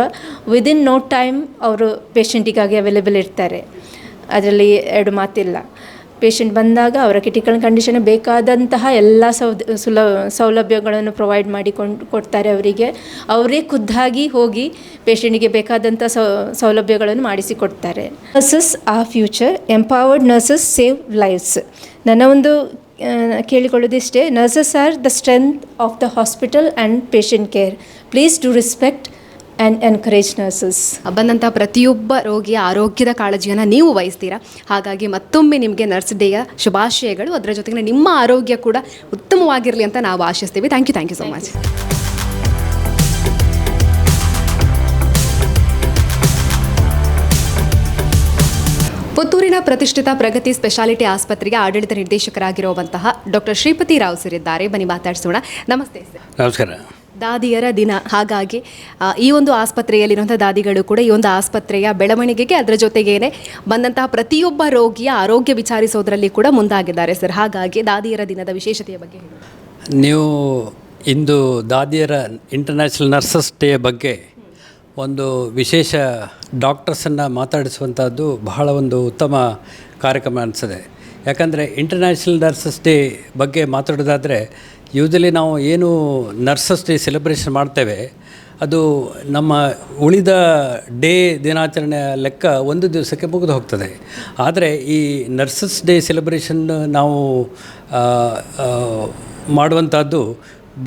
ವಿದಿನ್ ನೋ ಟೈಮ್ ಅವರು ಪೇಷಂಟಿಗಾಗಿ ಅವೈಲೇಬಲ್ ಇರ್ತಾರೆ. ಅದರಲ್ಲಿ ಎರಡು ಮಾತಿಲ್ಲ. ಪೇಷಂಟ್ ಬಂದಾಗ ಅವರ ಕ್ರಿಟಿಕಲ್ ಕಂಡೀಷನ್ ಬೇಕಾದಂತಹ ಎಲ್ಲ ಸೌಲಭ್ಯಗಳನ್ನು ಪ್ರೊವೈಡ್ ಕೊಡ್ತಾರೆ ಅವರಿಗೆ. ಅವರೇ ಖುದ್ದಾಗಿ ಹೋಗಿ ಪೇಷಂಟಿಗೆ ಬೇಕಾದಂಥ ಸೌಲಭ್ಯಗಳನ್ನು ಮಾಡಿಸಿಕೊಡ್ತಾರೆ. Nurses are future, empowered nurses save lives. ನನ್ನ ಒಂದು ಕೇಳಿಕೊಳ್ಳೋದಿಷ್ಟೇ, nurses are the strength of the hospital and patient care. Please do respect and encourage nurses. ಬಂದಂಥ ಪ್ರತಿಯೊಬ್ಬ ರೋಗಿಯ ಆರೋಗ್ಯದ ಕಾಳಜಿಯನ್ನು ನೀವು ವಹಿಸ್ತೀರಾ. ಹಾಗಾಗಿ ಮತ್ತೊಮ್ಮೆ ನಿಮಗೆ ನರ್ಸ್ ಡೇಯ ಶುಭಾಶಯಗಳು. ಅದರ ಜೊತೆಗೆ ನಿಮ್ಮ ಆರೋಗ್ಯ ಕೂಡ ಉತ್ತಮವಾಗಿರಲಿ ಅಂತ ನಾವು ಆಶಿಸ್ತೀವಿ. Thank you so much. ಪುತ್ತೂರಿನ ಪ್ರತಿಷ್ಠಿತ ಪ್ರಗತಿ ಸ್ಪೆಷಾಲಿಟಿ ಆಸ್ಪತ್ರೆಗೆ ಆಡಳಿತ ನಿರ್ದೇಶಕರಾಗಿರುವಂತಹ ಡಾಕ್ಟರ್ ಶ್ರೀಪತಿ ರಾವ್ ಸರ್ ಇದ್ದಾರೆ. ಬನ್ನಿ ಮಾತಾಡಿಸೋಣ. ನಮಸ್ತೆ ಸರ್. ನಮಸ್ಕಾರ. ದಾದಿಯರ ದಿನ, ಹಾಗಾಗಿ ಈ ಒಂದು ಆಸ್ಪತ್ರೆಯಲ್ಲಿರುವಂಥ ದಾದಿಗಳು ಕೂಡ ಈ ಒಂದು ಆಸ್ಪತ್ರೆಯ ಬೆಳವಣಿಗೆಗೆ, ಅದರ ಜೊತೆಗೇನೆ ಬಂದಂತಹ ಪ್ರತಿಯೊಬ್ಬ ರೋಗಿಯ ಆರೋಗ್ಯ ವಿಚಾರಿಸೋದ್ರಲ್ಲಿ ಕೂಡ ಮುಂದಾಗಿದ್ದಾರೆ ಸರ್. ಹಾಗಾಗಿ ದಾದಿಯರ ದಿನದ ವಿಶೇಷತೆಯ ಬಗ್ಗೆ ಹೇಳಿ. ನೀವು ಇಂದು ದಾದಿಯರ ಇಂಟರ್ನ್ಯಾಷನಲ್ ನರ್ಸಸ್ ಡೇ ಬಗ್ಗೆ ಒಂದು ವಿಶೇಷ ಡಾಕ್ಟರ್ಸನ್ನು ಮಾತಾಡಿಸುವಂಥದ್ದು ಬಹಳ ಒಂದು ಉತ್ತಮ ಕಾರ್ಯಕ್ರಮ ಅನಿಸಿದೆ. ಯಾಕಂದರೆ ಇಂಟರ್ನ್ಯಾಷನಲ್ ನರ್ಸಸ್ ಡೇ ಬಗ್ಗೆ ಮಾತಾಡೋದಾದರೆ ಯೂಶಲಿ ನಾವು ಏನು ನರ್ಸಸ್ ಡೇ ಸೆಲೆಬ್ರೇಷನ್ ಮಾಡ್ತೇವೆ ಅದು ನಮ್ಮ ಉಳಿದ ದಿನಾಚರಣೆಯ ಲೆಕ್ಕ ಒಂದು ದಿವಸಕ್ಕೆ ಮುಗಿದು ಹೋಗ್ತದೆ. ಆದರೆ ಈ ನರ್ಸಸ್ ಡೇ ಸೆಲೆಬ್ರೇಷನ್ ನಾವು ಮಾಡುವಂಥದ್ದು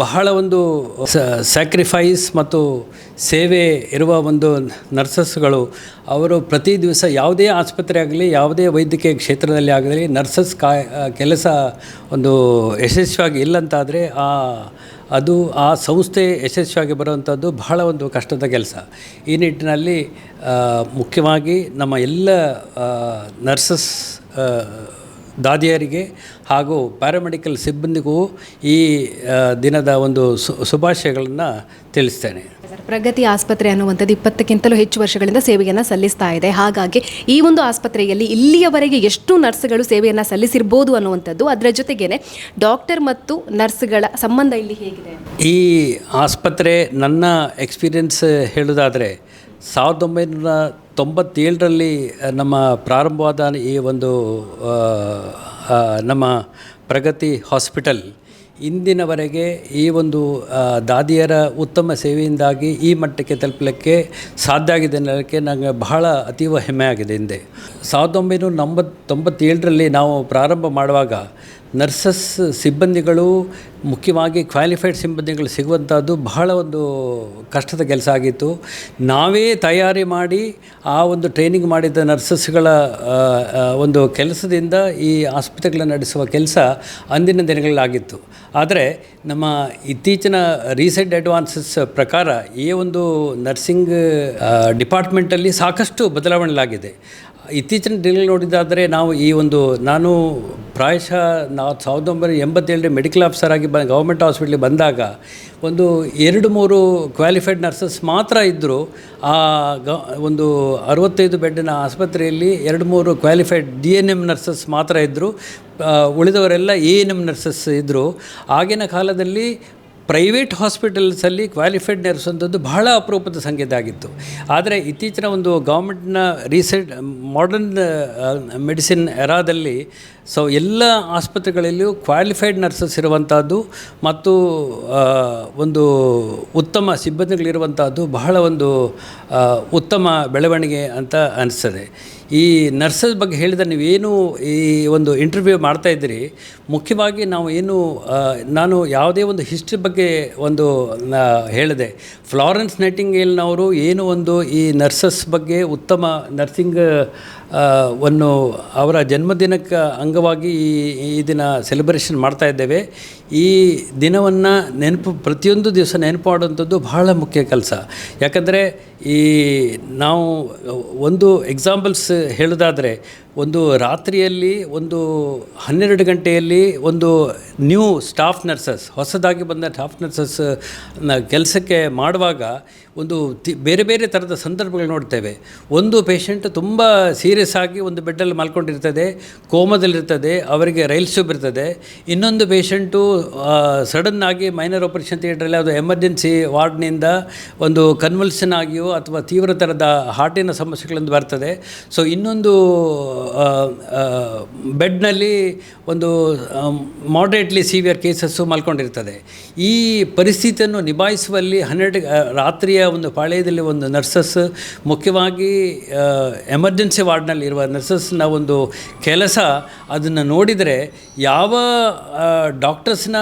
ಬಹಳ ಒಂದು ಸ್ಯಾಕ್ರಿಫೈಸ್ ಮತ್ತು ಸೇವೆ ಇರುವ ಒಂದು ನರ್ಸಸ್ಗಳು. ಅವರು ಪ್ರತಿ ದಿವಸ ಯಾವುದೇ ಆಸ್ಪತ್ರೆ ಆಗಲಿ, ಯಾವುದೇ ವೈದ್ಯಕೀಯ ಕ್ಷೇತ್ರದಲ್ಲಿ ಆಗಲಿ ನರ್ಸಸ್ ಕೆಲಸ ಒಂದು ಯಶಸ್ವಿಯಾಗಿ ಇಲ್ಲಂತಾದರೆ ಅದು ಆ ಸಂಸ್ಥೆ ಯಶಸ್ವಿಯಾಗಿ ಬರುವಂಥದ್ದು ಬಹಳ ಒಂದು ಕಷ್ಟದ ಕೆಲಸ. ಈ ನಿಟ್ಟಿನಲ್ಲಿ ಮುಖ್ಯವಾಗಿ ನಮ್ಮ ಎಲ್ಲ ನರ್ಸಸ್ ದಾದಿಯರಿಗೆ ಹಾಗೂ ಪ್ಯಾರಾಮೆಡಿಕಲ್ ಸಿಬ್ಬಂದಿಗೂ ಈ ದಿನದ ಒಂದು ಶುಭಾಶಯಗಳನ್ನು ತಿಳಿಸ್ತೇನೆ. ಪ್ರಗತಿ ಆಸ್ಪತ್ರೆ ಅನ್ನುವಂಥದ್ದು 20ಕ್ಕಿಂತಲೂ ಹೆಚ್ಚು ವರ್ಷಗಳಿಂದ ಸೇವೆಯನ್ನು ಸಲ್ಲಿಸ್ತಾ ಇದೆ. ಹಾಗಾಗಿ ಈ ಒಂದು ಆಸ್ಪತ್ರೆಯಲ್ಲಿ ಇಲ್ಲಿಯವರೆಗೆ ಎಷ್ಟು ನರ್ಸ್ಗಳು ಸೇವೆಯನ್ನು ಸಲ್ಲಿಸಿರ್ಬೋದು ಅನ್ನುವಂಥದ್ದು, ಅದರ ಜೊತೆಗೇನೆ ಡಾಕ್ಟರ್ ಮತ್ತು ನರ್ಸ್ಗಳ ಸಂಬಂಧ ಇಲ್ಲಿ ಹೇಗಿದೆ? ಈ ಆಸ್ಪತ್ರೆ ನನ್ನ ಎಕ್ಸ್ಪೀರಿಯನ್ಸ್ ಹೇಳೋದಾದರೆ 1997ರಲ್ಲಿ ನಮ್ಮ ಪ್ರಾರಂಭವಾದ ಈ ಒಂದು ನಮ್ಮ ಪ್ರಗತಿ ಹಾಸ್ಪಿಟಲ್ ಇಂದಿನವರೆಗೆ ಈ ಒಂದು ದಾದಿಯರ ಉತ್ತಮ ಸೇವೆಯಿಂದಾಗಿ ಈ ಮಟ್ಟಕ್ಕೆ ತಲುಪಲಿಕ್ಕೆ ಸಾಧ್ಯ ಆಗಿದೆ ಅನ್ನೋದಕ್ಕೆ ನನಗೆ ಬಹಳ ಅತೀವ ಹೆಮ್ಮೆ ಆಗಿದೆ. ಹಿಂದೆ 1997ರಲ್ಲಿ ನಾವು ಪ್ರಾರಂಭ ಮಾಡುವಾಗ ನರ್ಸಸ್ ಸಿಬ್ಬಂದಿಗಳು, ಮುಖ್ಯವಾಗಿ ಕ್ವಾಲಿಫೈಡ್ ಸಿಬ್ಬಂದಿಗಳು ಸಿಗುವಂಥದ್ದು ಬಹಳ ಒಂದು ಕಷ್ಟದ ಕೆಲಸ ಆಗಿತ್ತು. ನಾವೇ ತಯಾರಿ ಮಾಡಿ ಆ ಒಂದು ಟ್ರೈನಿಂಗ್ ಮಾಡಿದ ನರ್ಸಸ್ಗಳ ಒಂದು ಕೆಲಸದಿಂದ ಈ ಆಸ್ಪತ್ರೆಗಳನ್ನು ನಡೆಸುವ ಕೆಲಸ ಅಂದಿನ ದಿನಗಳಾಗಿತ್ತು. ಆದರೆ ನಮ್ಮ ಇತ್ತೀಚಿನ ರೀಸೆಂಟ್ ಅಡ್ವಾನ್ಸಸ್ ಪ್ರಕಾರ ಈ ಒಂದು ನರ್ಸಿಂಗ್ ಡಿಪಾರ್ಟ್ಮೆಂಟಲ್ಲಿ ಸಾಕಷ್ಟು ಬದಲಾವಣೆಗಳಾಗಿದೆ. ಇತ್ತೀಚಿನ ದಿನಗಳು ನೋಡಿದ್ದಾದರೆ ನಾನು ಪ್ರಾಯಶಃ 1987 ಮೆಡಿಕಲ್ ಆಫೀಸರ್ ಆಗಿ ಗೌರ್ಮೆಂಟ್ ಹಾಸ್ಪಿಟ್ಲಿಗೆ ಬಂದಾಗ ಒಂದು 2-3 ಕ್ವಾಲಿಫೈಡ್ ನರ್ಸಸ್ ಮಾತ್ರ ಇದ್ದರು. ಒಂದು 65 ಬೆಡ್ಡಿನ ಆಸ್ಪತ್ರೆಯಲ್ಲಿ 2-3 ಕ್ವಾಲಿಫೈಡ್ DNM ನರ್ಸಸ್ ಮಾತ್ರ ಇದ್ದರು. ಉಳಿದವರೆಲ್ಲ ANM ನರ್ಸಸ್ ಇದ್ದರು. ಆಗಿನ ಕಾಲದಲ್ಲಿ ಪ್ರೈವೇಟ್ ಹಾಸ್ಪಿಟಲ್ಸಲ್ಲಿ ಕ್ವಾಲಿಫೈಡ್ ನರ್ಸ್ ಅಂಥದ್ದು ಬಹಳ ಅಪರೂಪದ ಸಂಗೀತ ಆಗಿತ್ತು. ಆದರೆ ಇತ್ತೀಚಿನ ಒಂದು ಗೌರ್ಮೆಂಟ್ನ ರೀಸೆಂಟ್ ಮಾಡರ್ನ್ ಮೆಡಿಸಿನ್ ಎರಾದಲ್ಲಿ ಎಲ್ಲ ಆಸ್ಪತ್ರೆಗಳಲ್ಲಿಯೂ ಕ್ವಾಲಿಫೈಡ್ ನರ್ಸಸ್ ಇರುವಂಥದ್ದು ಮತ್ತು ಒಂದು ಉತ್ತಮ ಸಿಬ್ಬಂದಿಗಳಿರುವಂಥದ್ದು ಬಹಳ ಒಂದು ಉತ್ತಮ ಬೆಳವಣಿಗೆ ಅಂತ ಅನಿಸ್ತದೆ. ಈ ನರ್ಸಸ್ ಬಗ್ಗೆ ಹೇಳಿದ ನೀವೇನು ಈ ಒಂದು ಇಂಟರ್ವ್ಯೂ ಮಾಡ್ತಾಯಿದ್ದೀರಿ, ಮುಖ್ಯವಾಗಿ ನಾನು ಯಾವುದೇ ಒಂದು ಹಿಸ್ಟ್ರಿ ಬಗ್ಗೆ ಹೇಳಿದೆ. ಫ್ಲಾರೆನ್ಸ್ ನೈಟಿಂಗೇಲ್ನವರು ಈ ನರ್ಸಸ್ ಬಗ್ಗೆ ಉತ್ತಮ ನರ್ಸಿಂಗ್ ವನ್ನು ಅವರ ಜನ್ಮದಿನಕ್ಕೆ ಅಂಗವಾಗಿ ಈ ದಿನ ಸೆಲೆಬ್ರೇಷನ್ ಮಾಡ್ತಾ ಇದ್ದೇವೆ. ಈ ದಿನವನ್ನು ಪ್ರತಿಯೊಂದು ದಿವಸ ನೆನಪು ಮಾಡುವಂಥದ್ದು ಬಹಳ ಮುಖ್ಯ ಕೆಲಸ. ಯಾಕಂದರೆ ನಾವು ಒಂದು ಎಕ್ಸಾಂಪಲ್ಸ್ ಹೇಳೋದಾದರೆ, ಒಂದು ರಾತ್ರಿಯಲ್ಲಿ 12 ಗಂಟೆಯಲ್ಲಿ ನ್ಯೂ ಸ್ಟಾಫ್ ನರ್ಸಸ್, ಹೊಸದಾಗಿ ಬಂದ ಸ್ಟಾಫ್ ನರ್ಸಸ್ ಕೆಲಸಕ್ಕೆ ಮಾಡುವಾಗ ಬೇರೆ ಬೇರೆ ಥರದ ಸಂದರ್ಭಗಳು ನೋಡ್ತೇವೆ. ಒಂದು ಪೇಷಂಟ್ ತುಂಬ ಸೀರಿಯಸ್ ಆಗಿ ಒಂದು ಬೆಡ್ಡಲ್ಲಿ ಮಲ್ಕೊಂಡಿರ್ತದೆ, ಕೋಮದಲ್ಲಿರ್ತದೆ, ಅವರಿಗೆ ರೈಲ್ ಟ್ಯೂಬ್ ಇರ್ತದೆ. ಇನ್ನೊಂದು ಪೇಷಂಟು ಸಡನ್ನಾಗಿ ಮೈನರ್ ಆಪರೇಷನ್ ಥಿಯೇಟ್ರಲ್ಲಿ ಅದು ಎಮರ್ಜೆನ್ಸಿ ವಾರ್ಡ್ನಿಂದ ಕನ್ವಲ್ಷನ್ ಆಗಿಯೋ ಅಥವಾ ತೀವ್ರ ಥರದ ಹಾರ್ಟಿನ ಸಮಸ್ಯೆಗಳಿಂದ ಬರ್ತದೆ. ಸೊ ಇನ್ನೊಂದು ಬೆಡ್ನಲ್ಲಿ ಮಾಡ್ರೇಟ್ಲಿ ಸಿವಿಯರ್ ಕೇಸಸ್ಸು ಮಲ್ಕೊಂಡಿರ್ತದೆ. ಈ ಪರಿಸ್ಥಿತಿಯನ್ನು ನಿಭಾಯಿಸುವಲ್ಲಿ ರಾತ್ರಿಯ ಪಾಳ್ಯದಲ್ಲಿ ನರ್ಸಸ್, ಮುಖ್ಯವಾಗಿ ಎಮರ್ಜೆನ್ಸಿ ವಾರ್ಡ್ನಲ್ಲಿ ಇರುವ ನರ್ಸಸ್ನ ಕೆಲಸ, ಅದನ್ನು ನೋಡಿದರೆ ಯಾವ ಡಾಕ್ಟರ್ಸ್ನ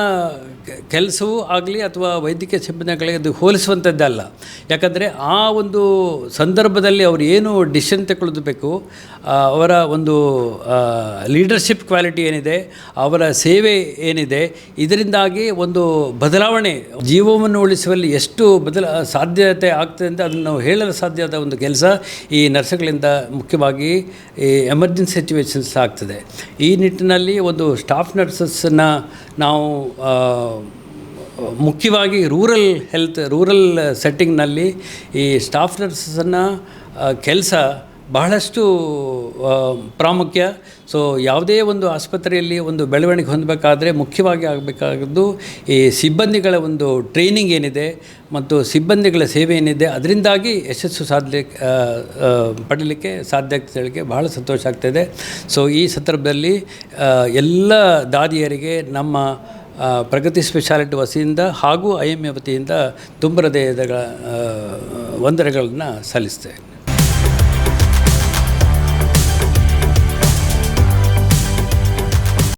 ಕೆಲಸವೂ ಆಗಲಿ ಅಥವಾ ವೈದ್ಯಕೀಯ ಸಿಬ್ಬಂದಿಗಳಿಗೆ ಅದು ಹೋಲಿಸುವಂಥದ್ದಲ್ಲ. ಯಾಕಂದರೆ ಆ ಸಂದರ್ಭದಲ್ಲಿ ಅವರು ಏನು ಡಿಸಿಷನ್ ತಗೊಳ್ಳಬೇಕು, ಅವರ ಲೀಡರ್ಶಿಪ್ ಕ್ವಾಲಿಟಿ ಏನಿದೆ, ಅವರ ಸೇವೆ ಏನಿದೆ, ಇದರಿಂದಾಗಿ ಬದಲಾವಣೆ, ಜೀವವನ್ನು ಉಳಿಸುವಲ್ಲಿ ಎಷ್ಟು ಸಾಧ್ಯತೆ ಆಗ್ತದೆ ಅಂತ ಅದನ್ನು ನಾವು ಹೇಳಲು ಸಾಧ್ಯವಾದ ಕೆಲಸ ಈ ನರ್ಸ್ಗಳಿಂದ ಮುಖ್ಯವಾಗಿ ಈ ಎಮರ್ಜೆನ್ಸಿ ಸಿಚುವೇಶನ್ಸ್ ಆಗ್ತದೆ. ಈ ನಿಟ್ಟಿನಲ್ಲಿ ಸ್ಟಾಫ್ ನರ್ಸಸ್ಸನ್ನು ನಾವು ಮುಖ್ಯವಾಗಿ ರೂರಲ್ ಸೆಟ್ಟಿಂಗ್ನಲ್ಲಿ ಈ ಸ್ಟಾಫ್ ನರ್ಸಸ್ಸನ್ನು ಕೆಲಸ ಬಹಳಷ್ಟು ಪ್ರಾಮುಖ್ಯ. ಸೊ ಯಾವುದೇ ಆಸ್ಪತ್ರೆಯಲ್ಲಿ ಬೆಳವಣಿಗೆ ಹೊಂದಬೇಕಾದ್ರೆ ಮುಖ್ಯವಾಗಿ ಆಗಬೇಕಾದ್ದು ಈ ಸಿಬ್ಬಂದಿಗಳ ಟ್ರೈನಿಂಗ್ ಏನಿದೆ ಮತ್ತು ಸಿಬ್ಬಂದಿಗಳ ಸೇವೆ ಏನಿದೆ, ಅದರಿಂದಾಗಿ ಯಶಸ್ಸು ಪಡೀಲಿಕ್ಕೆ ಸಾಧ್ಯ ಆಗ್ತದೆ. ಬಹಳ ಸಂತೋಷ ಆಗ್ತಾಯಿದೆ. ಸೊ ಈ ಸಂದರ್ಭದಲ್ಲಿ ಎಲ್ಲ ದಾದಿಯರಿಗೆ ನಮ್ಮ ಪ್ರಗತಿ ಸ್ಪೆಷಾಲಿಟಿ ವತಿಯಿಂದ ಹಾಗೂ IMA ವತಿಯಿಂದ ತುಂಬ ಹೃದಯದ ವಂದನೆಗಳನ್ನು ಸಲ್ಲಿಸ್ತೇನೆ.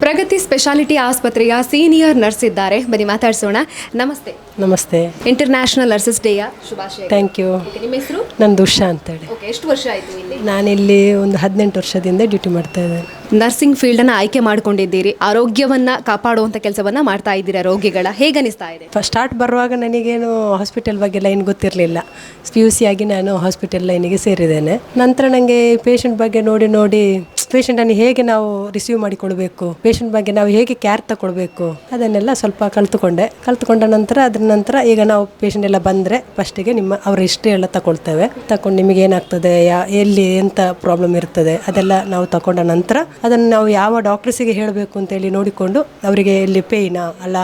ಪ್ರಗತಿ ಸ್ಪೆಷಾಲಿಟಿ ಆಸ್ಪತ್ರೆಯ ಸೀನಿಯರ್ ನರ್ಸ್ ಇದ್ದಾರೆ, ಬನ್ನಿ ಮಾತಾಡ್ಸೋಣ. ನಮಸ್ತೆ. ನಮಸ್ತೆ. ಇಂಟರ್ನ್ಯಾಷನಲ್ ನರ್ಸಸ್ ಡೇಯ ಶುಭಾಶಯ. Thank you. ನಿಮ್ಮ ಹೆಸರು? ನಂದು ಉಷಾ ಅಂತೇಳಿ. ಓಕೆ, ಎಷ್ಟು ವರ್ಷ ಆಯಿತು ಇಲ್ಲಿ? ನಾನಿಲ್ಲಿ ಒಂದು 18 ವರ್ಷದಿಂದ ಡ್ಯೂಟಿ ಮಾಡ್ತಾ ಇದ್ದೇನೆ. ನರ್ಸಿಂಗ್ ಫೀಲ್ಡನ್ನು ಆಯ್ಕೆ ಮಾಡ್ಕೊಂಡಿದ್ದೀರಿ, ಆರೋಗ್ಯವನ್ನು ಕಾಪಾಡುವಂಥ ಕೆಲಸವನ್ನು ಮಾಡ್ತಾ ಇದ್ದೀರಾ ರೋಗಿಗಳ. ಹೇಗನಿಸ್ತಾ ಇದೆ? ಸ್ಟಾರ್ಟ್ ಬರುವಾಗ ನನಗೇನು ಹಾಸ್ಪಿಟಲ್ ಬಗ್ಗೆ ಲೈನ್ ಗೊತ್ತಿರಲಿಲ್ಲ. PUC ಆಗಿ ನಾನು ಹಾಸ್ಪಿಟಲ್ ಲೈನಿಗೆ ಸೇರಿದ್ದೇನೆ. ನಂತರ ನನಗೆ ಪೇಷಂಟ್ ಬಗ್ಗೆ ನೋಡಿ ಪೇಷಂಟನ್ನು ಹೇಗೆ ನಾವು ರಿಸೀವ್ ಮಾಡಿಕೊಳ್ಬೇಕು, ಪೇಷಂಟ್ ಬಗ್ಗೆ ನಾವು ಹೇಗೆ ಕೇರ್ ತಗೊಳ್ಬೇಕು, ಅದನ್ನೆಲ್ಲ ಸ್ವಲ್ಪ ಕಲ್ತ್ಕೊಂಡ ನಂತರ ಅದರ ನಂತರ ಈಗ ನಾವು ಪೇಷಂಟ್ ಎಲ್ಲ ಬಂದರೆ ಫಸ್ಟಿಗೆ ಅವ್ರ ಹಿಸ್ಟ್ರಿ ಎಲ್ಲ ತಗೊಳ್ತೇವೆ. ತಗೊಂಡು ನಿಮಗೆ ಏನಾಗ್ತದೆ, ಎಲ್ಲಿ ಎಂಥ ಪ್ರಾಬ್ಲಮ್ ಇರ್ತದೆ ಅದೆಲ್ಲ ನಾವು ತಗೊಂಡ ನಂತರ ಅದನ್ನು ನಾವು ಯಾವ ಡಾಕ್ಟರ್ಸಿಗೆ ಹೇಳಬೇಕು ಅಂತೇಳಿ ನೋಡಿಕೊಂಡು ಅವರಿಗೆ ಎಲ್ಲಿ ಪೇಯ್ನಾ ಅಲ್ಲ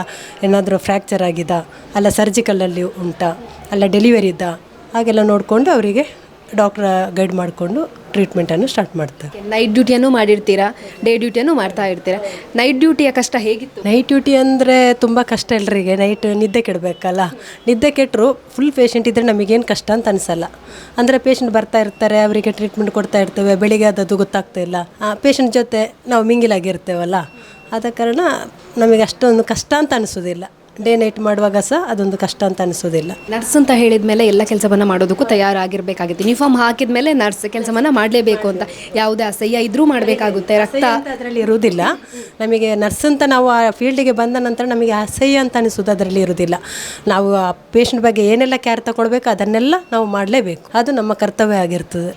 ಏನಾದರೂ ಫ್ರ್ಯಾಕ್ಚರ್ ಆಗಿದಾ ಅಲ್ಲ ಸರ್ಜಿಕಲಲ್ಲಿ ಉಂಟಾ ಅಲ್ಲ ಡೆಲಿವರಿ ಇದ್ದ ಹಾಗೆಲ್ಲ ನೋಡಿಕೊಂಡು ಅವರಿಗೆ ಡಾಕ್ಟ್ರ ಗೈಡ್ ಮಾಡಿಕೊಂಡು ಟ್ರೀಟ್ಮೆಂಟನ್ನು ಸ್ಟಾರ್ಟ್ ಮಾಡ್ತೇವೆ. ನೈಟ್ ಡ್ಯೂಟಿಯನ್ನು ಮಾಡಿರ್ತೀರಾ, ಡೇ ಡ್ಯೂಟಿಯನ್ನು ಮಾಡ್ತಾ ಇರ್ತೀರಾ. ನೈಟ್ ಡ್ಯೂಟಿಯ ಕಷ್ಟ ಹೇಗಿತ್ತು? ನೈಟ್ ಡ್ಯೂಟಿ ಅಂದರೆ ತುಂಬ ಕಷ್ಟ ಎಲ್ಲರಿಗೆ. ನೈಟ್ ನಿದ್ದೆ ಕೆಡಬೇಕಲ್ಲ, ನಿದ್ದೆ ಕೆಟ್ಟರು ಫುಲ್ ಪೇಷಂಟ್ ಇದ್ದರೆ ನಮಗೇನು ಕಷ್ಟ ಅಂತ ಅನಿಸಲ್ಲ. ಅಂದರೆ ಪೇಷಂಟ್ ಬರ್ತಾ ಇರ್ತಾರೆ, ಅವರಿಗೆ ಟ್ರೀಟ್ಮೆಂಟ್ ಕೊಡ್ತಾ ಇರ್ತೇವೆ, ಬೆಳಿಗ್ಗೆ ಆದದ್ದು ಗೊತ್ತಾಗ್ತಾ ಇಲ್ಲ. ಪೇಷಂಟ್ ಜೊತೆ ನಾವು ಮಿಂಗಿಲಾಗಿರ್ತೇವಲ್ಲ, ಆದ ಕಾರಣ ನಮಗೆ ಅಷ್ಟೊಂದು ಕಷ್ಟ ಅಂತ ಅನಿಸೋದಿಲ್ಲ. ಡೇ ನೈಟ್ ಮಾಡುವಾಗ ಸಹ ಅದೊಂದು ಕಷ್ಟ ಅಂತ ಅನಿಸೋದಿಲ್ಲ. ನರ್ಸ್ ಅಂತ ಹೇಳಿದ ಮೇಲೆ ಎಲ್ಲ ಕೆಲಸವನ್ನು ಮಾಡೋದಕ್ಕೂ ತಯಾರಾಗಿರಬೇಕಾಗುತ್ತೆ. ಯೂನಿಫಾರ್ಮ್ ಹಾಕಿದ ಮೇಲೆ ನರ್ಸ್ ಕೆಲಸವನ್ನು ಮಾಡಲೇಬೇಕು ಅಂತ ಯಾವುದೇ ಅಸಹ್ಯ ಇದ್ರೂ ಮಾಡಬೇಕಾಗುತ್ತೆ. ರಕ್ತ ಅದರಲ್ಲಿ ಇರುವುದಿಲ್ಲ. ನಮಗೆ ನರ್ಸ್ ಅಂತ ನಾವು ಆ ಫೀಲ್ಡಿಗೆ ಬಂದ ನಂತರ ನಮಗೆ ಅಸಹ್ಯ ಅಂತ ಅನಿಸೋದು ಅದರಲ್ಲಿ ಇರುವುದಿಲ್ಲ. ನಾವು ಆ ಪೇಷಂಟ್ ಬಗ್ಗೆ ಏನೆಲ್ಲ ಕೇರ್ ತಗೊಳ್ಬೇಕು ಅದನ್ನೆಲ್ಲ ನಾವು ಮಾಡಲೇಬೇಕು. ಅದು ನಮ್ಮ ಕರ್ತವ್ಯ ಆಗಿರ್ತದೆ.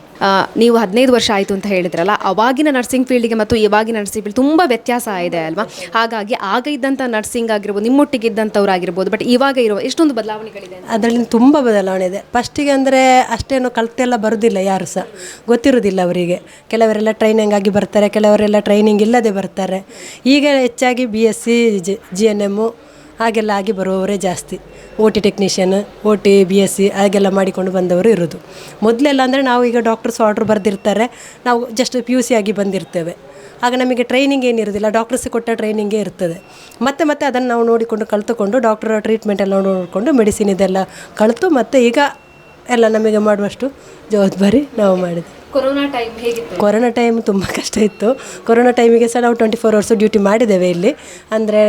ನೀವು 15 ವರ್ಷ ಆಯಿತು ಅಂತ ಹೇಳಿದ್ರಲ್ಲ, ಅವಾಗಿನ ನರ್ಸಿಂಗ್ ಫೀಲ್ಡಿಗೆ ಮತ್ತು ಇವಾಗಿನ ನರ್ಸಿಂಗ್ ಫೀಲ್ಡ್ ತುಂಬ ವ್ಯತ್ಯಾಸ ಇದೆ ಅಲ್ವಾ? ಹಾಗಾಗಿ ಆಗ ಇದ್ದಂಥ ನರ್ಸಿಂಗ್ ಆಗಿರ್ಬೋದು, ನಿಮ್ಮೊಟ್ಟಿಗೆ ಇದ್ದಂಥವ್ರಾಗಿರ್ಬೋದು, ಬಟ್ ಇವಾಗ ಇರೋ ಎಷ್ಟೊಂದು ಬದಲಾವಣೆಗಳಿದೆ. ಅದರಲ್ಲಿ ತುಂಬ ಬದಲಾವಣೆ ಇದೆ. ಫಸ್ಟಿಗೆ ಅಂದರೆ ಅಷ್ಟೇನು ಕಲ್ತೆಲ್ಲ ಬರೋದಿಲ್ಲ, ಯಾರು ಸಹ ಗೊತ್ತಿರೋದಿಲ್ಲ ಅವರಿಗೆ. ಕೆಲವರೆಲ್ಲ ಟ್ರೈನಿಂಗ್ ಆಗಿ ಬರ್ತಾರೆ, ಕೆಲವರೆಲ್ಲ ಟ್ರೈನಿಂಗ್ ಇಲ್ಲದೆ ಬರ್ತಾರೆ. ಈಗ ಹೆಚ್ಚಾಗಿ BSc GNM ಹಾಗೆಲ್ಲ ಆಗಿ ಬರುವವರೇ ಜಾಸ್ತಿ. OT ಟೆಕ್ನಿಷಿಯನ್, OT BSc ಹಾಗೆಲ್ಲ ಮಾಡಿಕೊಂಡು ಬಂದವರು ಇರೋದು. ಮೊದಲೆಲ್ಲ ಅಂದರೆ ನಾವು ಈಗ ಡಾಕ್ಟರ್ಸ್ ಆರ್ಡ್ರ್ ಬರೆದಿರ್ತಾರೆ, ನಾವು ಜಸ್ಟ್ PUC ಆಗಿ ಬಂದಿರ್ತೇವೆ. ಆಗ ನಮಗೆ ಟ್ರೈನಿಂಗ್ ಏನಿರೋದಿಲ್ಲ, ಡಾಕ್ಟರ್ಸ್ ಕೊಟ್ಟ ಟ್ರೈನಿಂಗೇ ಇರ್ತದೆ. ಮತ್ತೆ ಅದನ್ನು ನಾವು ನೋಡಿಕೊಂಡು ಕಲಿತುಕೊಂಡು ಡಾಕ್ಟರ್ ಟ್ರೀಟ್ಮೆಂಟ್ ಎಲ್ಲ ನೋಡಿಕೊಂಡು ಮೆಡಿಸಿನ್ ಇದೆಲ್ಲ ಕಲಿತು ಮತ್ತೆ ಈಗ ಎಲ್ಲ ನಮಗೆ ಮಾಡುವಷ್ಟು ಜವಾಬ್ದಾರಿ ನಾವು ಮಾಡಿದ್ವಿ. ಕೊರೋನಾ ಟೈಮ್ ಹೇಗಿತ್ತು? ಕೊರೋನಾ ಟೈಮ್ ತುಂಬ ಕಷ್ಟ ಇತ್ತು. ಕೊರೋನಾ ಟೈಮಿಗೆ ಸಹ ನಾವು 24 ಅವರ್ಸ್ ಡ್ಯೂಟಿ ಮಾಡಿದ್ದೇವೆ ಇಲ್ಲಿ. ಅಂದರೆ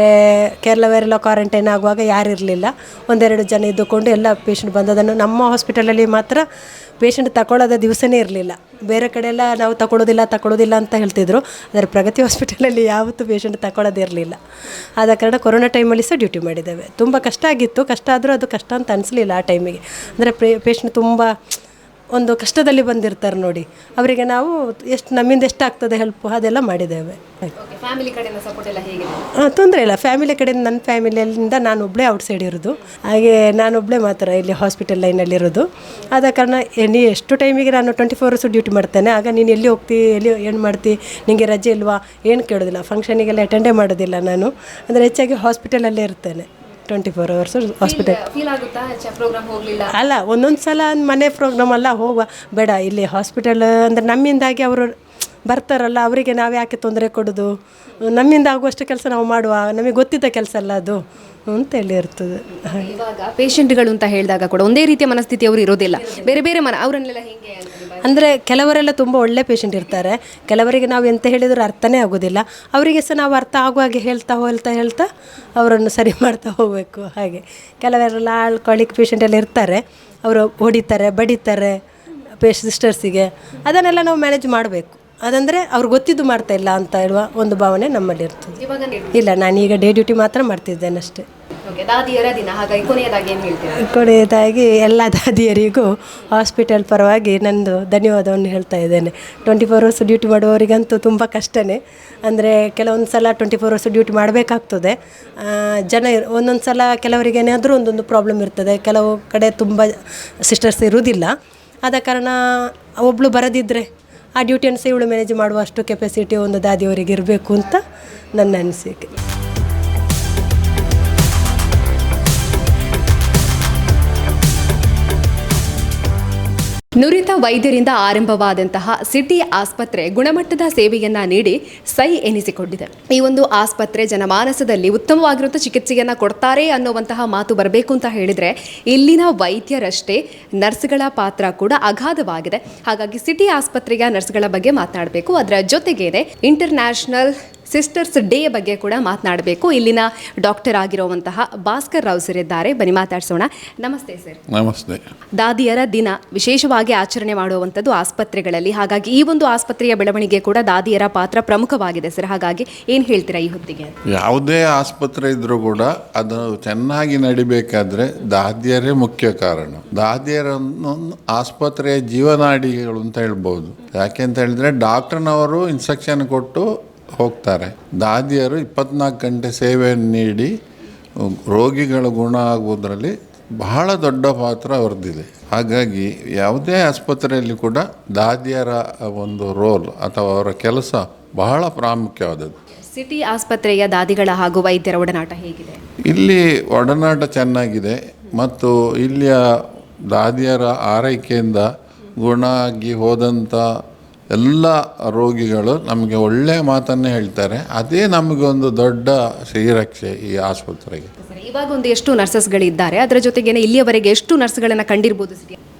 ಕೇರಳವರೆಲ್ಲ ಕ್ವಾರಂಟೈನ್ ಆಗುವಾಗ ಯಾರಿರಲಿಲ್ಲ, 1-2 ಜನ ಇದ್ದುಕೊಂಡು ಎಲ್ಲ ಪೇಷಂಟ್ ಬಂದದನ್ನು. ನಮ್ಮ ಹಾಸ್ಪಿಟಲಲ್ಲಿ ಮಾತ್ರ ಪೇಷಂಟ್ ತಗೊಳ್ಳೋದ ದಿವಸನೇ ಇರಲಿಲ್ಲ. ಬೇರೆ ಕಡೆ ಎಲ್ಲ ನಾವು ತಗೊಳ್ಳೋದಿಲ್ಲ ಅಂತ ಹೇಳ್ತಿದ್ರು. ಆದರೆ ಪ್ರಗತಿ ಹಾಸ್ಪಿಟಲಲ್ಲಿ ಯಾವತ್ತೂ ಪೇಷಂಟ್ ತಗೊಳ್ಳೋದೇ ಇರಲಿಲ್ಲ. ಆದ ಕಾರಣ ಕೊರೋನಾ ಟೈಮಲ್ಲಿ ಸಹ ಡ್ಯೂಟಿ ಮಾಡಿದ್ದೇವೆ. ತುಂಬ ಕಷ್ಟ ಆಗಿತ್ತು. ಕಷ್ಟ ಆದರೂ ಅದು ಕಷ್ಟ ಅಂತ ಅನಿಸಲಿಲ್ಲ ಆ ಟೈಮಿಗೆ. ಅಂದರೆ ಪೇಷಂಟ್ ತುಂಬ ಒಂದು ಕಷ್ಟದಲ್ಲಿ ಬಂದಿರ್ತಾರೆ ನೋಡಿ, ಅವರಿಗೆ ನಾವು ನಮ್ಮಿಂದ ಎಷ್ಟಾಗ್ತದೆ ಹೆಲ್ಪ್ ಅದೆಲ್ಲ ಮಾಡಿದ್ದೇವೆ. ಫ್ಯಾಮಿಲಿ ಕಡೆಯಿಂದ ಸಪೋರ್ಟ್ ಎಲ್ಲ ಹೇಗೆ? ತೊಂದರೆ ಇಲ್ಲ. ಫ್ಯಾಮಿಲಿ ಕಡೆಯಿಂದ ನನ್ನ ಫ್ಯಾಮಿಲಿಯಿಂದ ನಾನೊಬ್ಬಳೇ ಔಟ್ಸೈಡ್ ಇರೋದು. ಹಾಗೆ ನಾನೊಬ್ಬಳೇ ಮಾತ್ರ ಇಲ್ಲಿ ಹಾಸ್ಪಿಟಲ್ ಲೈನಲ್ಲಿರೋದು. ಆದ ಕಾರಣ ನೀ ಎಷ್ಟು ಟೈಮಿಗೆ ನಾನು 24 ಅವರ್ಸ್ ಡ್ಯೂಟಿ ಮಾಡ್ತೇನೆ. ಆಗ ನೀನು ಎಲ್ಲಿ ಹೋಗ್ತಿ, ಎಲ್ಲಿ ಏನು ಮಾಡ್ತಿ, ನಿಮಗೆ ರಜೆ ಇಲ್ವಾ ಏನು ಕೇಳೋದಿಲ್ಲ. ಫಂಕ್ಷನಿಗೆಲ್ಲ ಅಟೆಂಡೇ ಮಾಡೋದಿಲ್ಲ ನಾನು. ಅಂದರೆ ಹೆಚ್ಚಾಗಿ ಹಾಸ್ಪಿಟಲಲ್ಲೇ ಇರ್ತೇನೆ 24 ಅವರ್ಸ್ ಹಾಸ್ಪಿಟಲ್. ಅಲ್ಲ, ಒಂದೊಂದು ಸಲ ಮನೆ ಪ್ರೋಗ್ರಾಮ್ ಅಲ್ಲ ಹೋಗುವ ಬೇಡ, ಇಲ್ಲಿ ಹಾಸ್ಪಿಟಲ್ ಅಂದರೆ ನಮ್ಮಿಂದಾಗಿ ಅವರು ಬರ್ತಾರಲ್ಲ, ಅವರಿಗೆ ನಾವು ಯಾಕೆ ತೊಂದರೆ ಕೊಡೋದು, ನಮ್ಮಿಂದ ಆಗುವಷ್ಟು ಕೆಲಸ ನಾವು ಮಾಡುವ, ನಮಗೆ ಗೊತ್ತಿದ್ದ ಕೆಲಸ ಅಲ್ಲ ಅದು ಅಂತೇಳಿ ಇರ್ತದೆ. ಇವಾಗ ಪೇಷಂಟ್ಗಳು ಅಂತ ಹೇಳಿದಾಗ ಕೂಡ ಒಂದೇ ರೀತಿಯ ಮನಸ್ಥಿತಿ ಅವರು ಇರೋದಿಲ್ಲ, ಬೇರೆ ಬೇರೆ ಅವರನ್ನೆಲ್ಲ ಹೇಗೆ ಅಂದರೆ ಕೆಲವರೆಲ್ಲ ತುಂಬ ಒಳ್ಳೆ ಪೇಷಂಟ್ ಇರ್ತಾರೆ. ಕೆಲವರಿಗೆ ನಾವು ಎಂತ ಹೇಳಿದರೂ ಅರ್ಥನೇ ಆಗೋದಿಲ್ಲ. ಅವರಿಗೆ ಸಹ ನಾವು ಅರ್ಥ ಆಗುವಾಗೆ ಹೇಳ್ತಾ ಅವರನ್ನು ಸರಿ ಮಾಡ್ತಾ ಹೋಗಬೇಕು. ಹಾಗೆ ಕೆಲವರೆಲ್ಲ ಆಳ್ಕೊಳಿಕ್ ಪೇಷಂಟ್ ಎಲ್ಲ ಇರ್ತಾರೆ, ಅವರು ಹೊಡಿತಾರೆ, ಬಡಿತಾರೆ ಸಿಸ್ಟರ್ಸಿಗೆ. ಅದನ್ನೆಲ್ಲ ನಾವು ಮ್ಯಾನೇಜ್ ಮಾಡಬೇಕು. ಅದಂದರೆ ಅವ್ರು ಗೊತ್ತಿದ್ದು ಮಾಡ್ತಾ ಇಲ್ಲ ಅಂತ ಹೇಳುವ ಒಂದು ಭಾವನೆ ನಮ್ಮಲ್ಲಿ ಇರ್ತದೆ. ಇಲ್ಲ, ನಾನೀಗ ಡೇ ಡ್ಯೂಟಿ ಮಾತ್ರ ಮಾಡ್ತಿದ್ದೇನೆ ಅಷ್ಟೇ. ಕೊನೆಯದಾಗಿ ಎಲ್ಲ ದಾದಿಯರಿಗೂ ಹಾಸ್ಪಿಟಲ್ ಪರವಾಗಿ ನಂದು ಧನ್ಯವಾದವನ್ನು ಹೇಳ್ತಾ ಇದ್ದೇನೆ. 24 ಅವರ್ಸ್ ಡ್ಯೂಟಿ ಮಾಡುವವರಿಗಂತೂ ತುಂಬ ಕಷ್ಟನೇ. ಅಂದರೆ ಕೆಲವೊಂದು ಸಲ 24 ಅವರ್ಸ್ ಡ್ಯೂಟಿ ಮಾಡಬೇಕಾಗ್ತದೆ. ಒಂದೊಂದು ಸಲ ಕೆಲವರಿಗೆ ಏನಾದರೂ ಒಂದೊಂದು ಪ್ರಾಬ್ಲಮ್ ಇರ್ತದೆ. ಕೆಲವು ಕಡೆ ತುಂಬ ಸಿಸ್ಟರ್ಸ್ ಇರುವುದಿಲ್ಲ. ಆದ ಕಾರಣ ಒಬ್ಬಳು ಬರದಿದ್ದರೆ ಆ ಡ್ಯೂಟಿಯನ್ನು ಸಹ ಇವಳು ಮ್ಯಾನೇಜ್ ಮಾಡುವಷ್ಟು ಕೆಪಾಸಿಟಿ ಒಂದು ದಾದಿಯವರಿಗೆ ಇರಬೇಕು ಅಂತ ನನ್ನ ಅನಿಸಿಕೆ. ನುರಿತ ವೈದ್ಯರಿಂದ ಆರಂಭವಾದಂತಹ ಸಿಟಿ ಆಸ್ಪತ್ರೆ ಗುಣಮಟ್ಟದ ಸೇವೆಯನ್ನ ನೀಡಿ ಸೈ ಎನಿಸಿಕೊಂಡಿದೆ. ಈ ಒಂದು ಆಸ್ಪತ್ರೆ ಜನಮಾನಸದಲ್ಲಿ ಉತ್ತಮವಾಗಿರುವಂಥ ಚಿಕಿತ್ಸೆಯನ್ನ ಕೊಡ್ತಾರೆ ಅನ್ನುವಂತಹ ಮಾತು ಬರಬೇಕು ಅಂತ ಹೇಳಿದ್ರೆ ಇಲ್ಲಿನ ವೈದ್ಯರಷ್ಟೇ ನರ್ಸ್ಗಳ ಪಾತ್ರ ಕೂಡ ಅಗಾಧವಾಗಿದೆ. ಹಾಗಾಗಿ ಸಿಟಿ ಆಸ್ಪತ್ರೆಯ ನರ್ಸ್ಗಳ ಬಗ್ಗೆ ಮಾತನಾಡಬೇಕು. ಅದರ ಜೊತೆಗೇನೆ ಇಂಟರ್ನ್ಯಾಷನಲ್ ಸಿಸ್ಟರ್ಸ್ ಡೇ ಬಗ್ಗೆ ಕೂಡ ಮಾತನಾಡಬೇಕು. ಇಲ್ಲಿನ ಡಾಕ್ಟರ್ ಆಗಿರುವಂತಹ ಭಾಸ್ಕರ್ ರಾವ್ ಸರ್ ಇದ್ದಾರೆ, ಬನ್ನಿ ಮಾತಾಡ್ಸೋಣ. ನಮಸ್ತೆ ಸರ್. ನಮಸ್ತೆ. ದಾದಿಯರ ದಿನ ವಿಶೇಷವಾಗಿ ಆಚರಣೆ ಮಾಡುವಂಥದ್ದು ಆಸ್ಪತ್ರೆಗಳಲ್ಲಿ. ಹಾಗಾಗಿ ಈ ಒಂದು ಆಸ್ಪತ್ರೆಯ ಬೆಳವಣಿಗೆ ಕೂಡ ದಾದಿಯರ ಪಾತ್ರ ಪ್ರಮುಖವಾಗಿದೆ ಸರ್. ಹಾಗಾಗಿ ಏನು ಹೇಳ್ತೀರಾ ಈ ಹೊತ್ತಿಗೆ? ಯಾವುದೇ ಆಸ್ಪತ್ರೆ ಇದ್ರೂ ಕೂಡ ಅದು ಚೆನ್ನಾಗಿ ನಡಿಬೇಕಾದ್ರೆ ದಾದಿಯರೇ ಮುಖ್ಯ ಕಾರಣ. ದಾದಿಯರನ್ನು ಆಸ್ಪತ್ರೆಯ ಜೀವನಾಡಿಗಳು ಅಂತ ಹೇಳ್ಬೋದು. ಯಾಕೆಂತ ಹೇಳಿದ್ರೆ ಡಾಕ್ಟರ್ನವರು ಇನ್ಸ್ಟ್ರಕ್ಷನ್ ಕೊಟ್ಟು ಹೋಗ್ತಾರೆ. ದಾದಿಯರು 24 ಗಂಟೆ ಸೇವೆಯನ್ನು ನೀಡಿ ರೋಗಿಗಳ ಗುಣ ಆಗುವುದರಲ್ಲಿ ಬಹಳ ದೊಡ್ಡ ಪಾತ್ರ ಅವ್ರದ್ದಿದೆ. ಹಾಗಾಗಿ ಯಾವುದೇ ಆಸ್ಪತ್ರೆಯಲ್ಲಿ ಕೂಡ ದಾದಿಯರ ಒಂದು ರೋಲ್ ಅಥವಾ ಅವರ ಕೆಲಸ ಬಹಳ ಪ್ರಾಮುಖ್ಯವಾದದ್ದು. ಸಿಟಿ ಆಸ್ಪತ್ರೆಯ ದಾದಿಗಳ ಹಾಗೂ ವೈದ್ಯರ ಒಡನಾಟ ಹೇಗಿದೆ? ಇಲ್ಲಿ ಒಡನಾಟ ಚೆನ್ನಾಗಿದೆ ಮತ್ತು ಇಲ್ಲಿಯ ದಾದಿಯರ ಆರೈಕೆಯಿಂದ ಗುಣ ಆಗಿ ಹೋದಂಥ ಎಲ್ಲ ರೋಗಿಗಳು ನಮಗೆ ಒಳ್ಳೆಯ ಮಾತನ್ನೇ ಹೇಳ್ತಾರೆ. ಅದೇ ನಮಗೊಂದು ದೊಡ್ಡ ಶ್ರೀರಕ್ಷೆ ಈ ಆಸ್ಪತ್ರೆಗೆ. ಇವಾಗ ಒಂದು ಎಷ್ಟು ನರ್ಸಸ್ಗಳಿದ್ದಾರೆ, ಅದರ ಜೊತೆಗೇನೆ ಇಲ್ಲಿಯವರೆಗೆ ಎಷ್ಟು ನರ್ಸ್ಗಳನ್ನು ಕಂಡಿರ್ಬೋದು?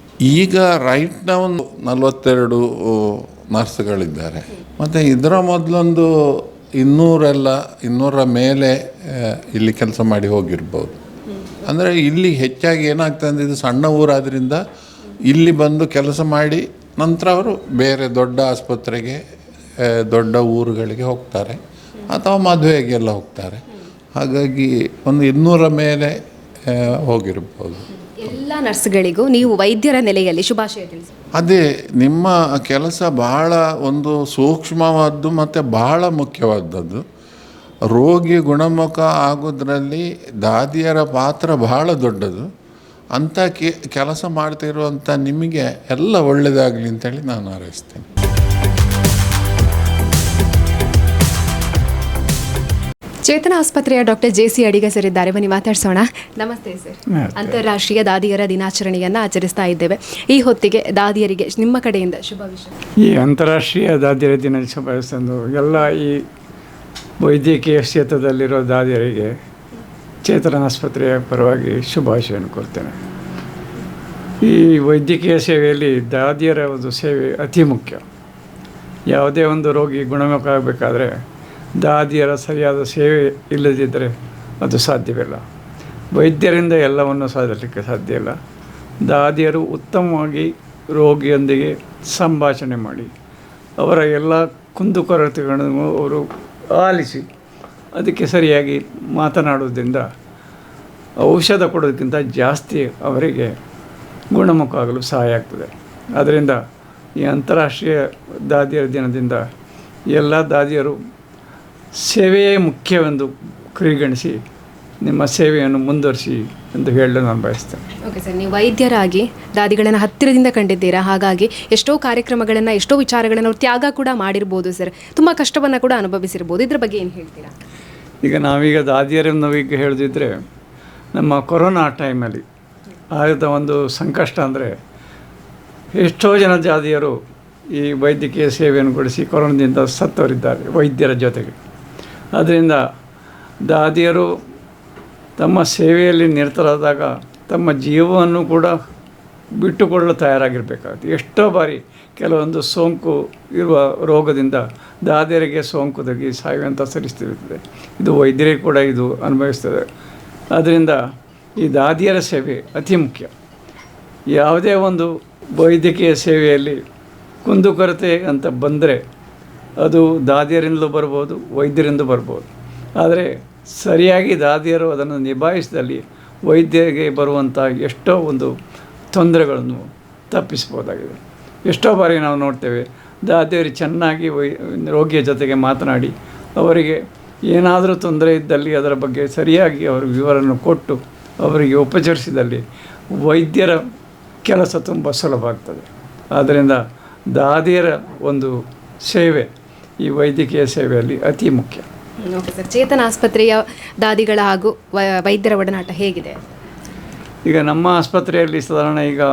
ಈಗ ರೈಟ್ ನಾವು 42 ನರ್ಸ್ಗಳಿದ್ದಾರೆ. ಮತ್ತು ಇದರ ಮೊದಲೊಂದು 200ರ ಮೇಲೆ ಇಲ್ಲಿ ಕೆಲಸ ಮಾಡಿ ಹೋಗಿರ್ಬೋದು. ಅಂದರೆ ಇಲ್ಲಿ ಹೆಚ್ಚಾಗಿ ಏನಾಗ್ತದೆ ಅಂದರೆ ಇದು ಸಣ್ಣ ಊರಾದ್ರಿಂದ ಇಲ್ಲಿ ಬಂದು ಕೆಲಸ ಮಾಡಿ ನಂತರ ಅವರು ಬೇರೆ ದೊಡ್ಡ ಆಸ್ಪತ್ರೆಗೆ, ದೊಡ್ಡ ಊರುಗಳಿಗೆ ಹೋಗ್ತಾರೆ ಅಥವಾ ಮದುವೆಗೆಲ್ಲ ಹೋಗ್ತಾರೆ. ಹಾಗಾಗಿ ಒಂದು 200ರ ಮೇಲೆ ಹೋಗಿರ್ಬೋದು. ಎಲ್ಲ ನರ್ಸ್ಗಳಿಗೂ ನೀವು ವೈದ್ಯರ ನೆಲೆಯಲ್ಲಿ ಶುಭಾಶಯ ತಿಳಿಸಿ. ಅದೇ ನಿಮ್ಮ ಕೆಲಸ ಬಹಳ ಒಂದು ಸೂಕ್ಷ್ಮವಾದ್ದು ಮತ್ತು ಬಹಳ ಮುಖ್ಯವಾದದ್ದು. ರೋಗಿ ಗುಣಮುಖ ಆಗೋದ್ರಲ್ಲಿ ದಾದಿಯರ ಪಾತ್ರ ಬಹಳ ದೊಡ್ಡದು. ಅಂಥ ಕೆಲಸ ಮಾಡ್ತಿರುವಂಥ ನಿಮಗೆ ಎಲ್ಲ ಒಳ್ಳೆಯದಾಗಲಿ ಅಂತೇಳಿ ನಾನು ಹಾರೈಸ್ತೇನೆ. ಚೇತನ ಆಸ್ಪತ್ರೆಯ ಡಾಕ್ಟರ್ JC ಅಡಿಗ ಸರ್ ಇದ್ದಾರೆ, ಬನ್ನಿ ಮಾತಾಡ್ಸೋಣ. ನಮಸ್ತೆ ಸರ್. ಅಂತಾರಾಷ್ಟ್ರೀಯ ದಾದಿಯರ ದಿನಾಚರಣೆಯನ್ನು ಆಚರಿಸ್ತಾ ಇದ್ದೇವೆ. ಈ ಹೊತ್ತಿಗೆ ದಾದಿಯರಿಗೆ ನಿಮ್ಮ ಕಡೆಯಿಂದ ಶುಭ ವಿಷಯ. ಈ ಅಂತಾರಾಷ್ಟ್ರೀಯ ದಾದಿಯರ ದಿನ ಶುಭಾಶಿಸಲು ಎಲ್ಲ ಈ ವೈದ್ಯಕೀಯ ಕ್ಷೇತ್ರದಲ್ಲಿರೋ ದಾದಿಯರಿಗೆ ಚೇತನ ಆಸ್ಪತ್ರೆಯ ಪರವಾಗಿ ಶುಭಾಶಯವನ್ನು ಕೊಡ್ತೇನೆ. ಈ ವೈದ್ಯಕೀಯ ಸೇವೆಯಲ್ಲಿ ದಾದಿಯರ ಒಂದು ಸೇವೆ ಅತಿ ಮುಖ್ಯ. ಯಾವುದೇ ಒಂದು ರೋಗಿ ಗುಣಮುಖ ಆಗಬೇಕಾದ್ರೆ ದಾದಿಯರ ಸರಿಯಾದ ಸೇವೆ ಇಲ್ಲದಿದ್ದರೆ ಅದು ಸಾಧ್ಯವಿಲ್ಲ. ವೈದ್ಯರಿಂದ ಎಲ್ಲವನ್ನು ಸಾಧಿಸಲಿಕ್ಕೆ ಸಾಧ್ಯ ಇಲ್ಲ. ದಾದಿಯರು ಉತ್ತಮವಾಗಿ ರೋಗಿಯೊಂದಿಗೆ ಸಂಭಾಷಣೆ ಮಾಡಿ ಅವರ ಎಲ್ಲ ಕುಂದುಕೊರತೆಗಳನ್ನು ಅವರು ಆಲಿಸಿ ಅದಕ್ಕೆ ಸರಿಯಾಗಿ ಮಾತನಾಡುವುದರಿಂದ ಔಷಧ ಕೊಡೋದಕ್ಕಿಂತ ಜಾಸ್ತಿ ಅವರಿಗೆ ಗುಣಮುಖ ಆಗಲು ಸಹಾಯ ಆಗ್ತದೆ. ಆದ್ದರಿಂದ ಈ ಅಂತಾರಾಷ್ಟ್ರೀಯ ದಾದಿಯರ ದಿನದಿಂದ ಎಲ್ಲ ದಾದಿಯರು ಸೇವೆಯೇ ಮುಖ್ಯವೆಂದು ಪರಿಗಣಿಸಿ ನಿಮ್ಮ ಸೇವೆಯನ್ನು ಮುಂದುವರಿಸಿ ಎಂದು ಹೇಳಲು ನಾನು ಬಯಸ್ತೇನೆ. ಓಕೆ ಸರ್, ನೀವು ವೈದ್ಯರಾಗಿ ದಾದಿಗಳನ್ನು ಹತ್ತಿರದಿಂದ ಕಂಡಿದ್ದೀರಾ. ಹಾಗಾಗಿ ಎಷ್ಟೋ ಕಾರ್ಯಕ್ರಮಗಳನ್ನು, ಎಷ್ಟೋ ವಿಚಾರಗಳನ್ನು ಅವ್ರು ತ್ಯಾಗ ಕೂಡ ಮಾಡಿರ್ಬೋದು ಸರ್. ತುಂಬ ಕಷ್ಟವನ್ನು ಕೂಡ ಅನುಭವಿಸಿರ್ಬೋದು. ಇದ್ರ ಬಗ್ಗೆ ಏನು ಹೇಳ್ತೀರಾ? ಈಗ ನಾವೀಗ ದಾದಿಯರನ್ನು ನಾವೀಗ ಹೇಳದಿದ್ದರೆ ನಮ್ಮ ಕೊರೋನಾ ಟೈಮಲ್ಲಿ ಆದ ಒಂದು ಸಂಕಷ್ಟ ಅಂದರೆ ಎಷ್ಟೋ ಜನ ದಾದಿಯರು ಈ ವೈದ್ಯಕೀಯ ಸೇವೆಯನ್ನು ಕೊಡಿಸಿ ಕೊರೋನಾದಿಂದ ಸತ್ತವರಿದ್ದಾರೆ ವೈದ್ಯರ ಜೊತೆಗೆ. ಆದ್ದರಿಂದ ದಾದಿಯರು ತಮ್ಮ ಸೇವೆಯಲ್ಲಿ ನಿರತರಾದಾಗ ತಮ್ಮ ಜೀವವನ್ನು ಕೂಡ ಬಿಟ್ಟುಕೊಳ್ಳಲು ತಯಾರಾಗಿರಬೇಕಾಗುತ್ತೆ. ಎಷ್ಟೋ ಬಾರಿ ಕೆಲವೊಂದು ಸೋಂಕು ಇರುವ ರೋಗದಿಂದ ದಾದಿಯರಿಗೆ ಸೋಂಕು ತಗ್ಗಿ ಸಾಯುವಂಥ ಪರಿಸ್ಥಿತಿ ಇದು ವೈದ್ಯರಿಗೆ ಕೂಡ ಇದು ಅನುಭವಿಸ್ತದೆ. ಆದ್ದರಿಂದ ಈ ದಾದಿಯರ ಸೇವೆ ಅತಿ ಮುಖ್ಯ. ಯಾವುದೇ ಒಂದು ವೈದ್ಯಕೀಯ ಸೇವೆಯಲ್ಲಿ ಕುಂದುಕೊರತೆ ಅಂತ ಬಂದರೆ ಅದು ದಾದಿಯರಿಂದಲೂ ಬರ್ಬೋದು, ವೈದ್ಯರಿಂದ ಬರ್ಬೋದು. ಆದರೆ ಸರಿಯಾಗಿ ದಾದಿಯರು ಅದನ್ನು ನಿಭಾಯಿಸಿದಲ್ಲಿ ವೈದ್ಯರಿಗೆ ಬರುವಂಥ ಎಷ್ಟೋ ಒಂದು ತೊಂದರೆಗಳನ್ನು ತಪ್ಪಿಸ್ಬೋದಾಗಿದೆ. ಎಷ್ಟೋ ಬಾರಿ ನಾವು ನೋಡ್ತೇವೆ ದಾದಿಯರು ಚೆನ್ನಾಗಿ ರೋಗಿಯ ಜೊತೆಗೆ ಮಾತನಾಡಿ ಅವರಿಗೆ ಏನಾದರೂ ತೊಂದರೆ ಇದ್ದಲ್ಲಿ ಅದರ ಬಗ್ಗೆ ಸರಿಯಾಗಿ ಅವರ ವಿವರವನ್ನು ಕೊಟ್ಟು ಅವರಿಗೆ ಉಪಚರಿಸಿದಲ್ಲಿ ವೈದ್ಯರ ಕೆಲಸ ತುಂಬ ಸುಲಭ ಆಗ್ತದೆ. ಆದ್ದರಿಂದ ದಾದಿಯರ ಒಂದು ಸೇವೆ ಈ ವೈದ್ಯಕೀಯ ಸೇವೆಯಲ್ಲಿ ಅತಿ ಮುಖ್ಯ. ಓಕೆ ಸರ್, ಚೇತನ ಆಸ್ಪತ್ರೆಯ ದಾದಿಗಳ ಹಾಗೂ ವೈದ್ಯರ ಒಡನಾಟ ಹೇಗಿದೆ? ಈಗ ನಮ್ಮ ಆಸ್ಪತ್ರೆಯಲ್ಲಿ ಸಾಧಾರಣ ಈಗ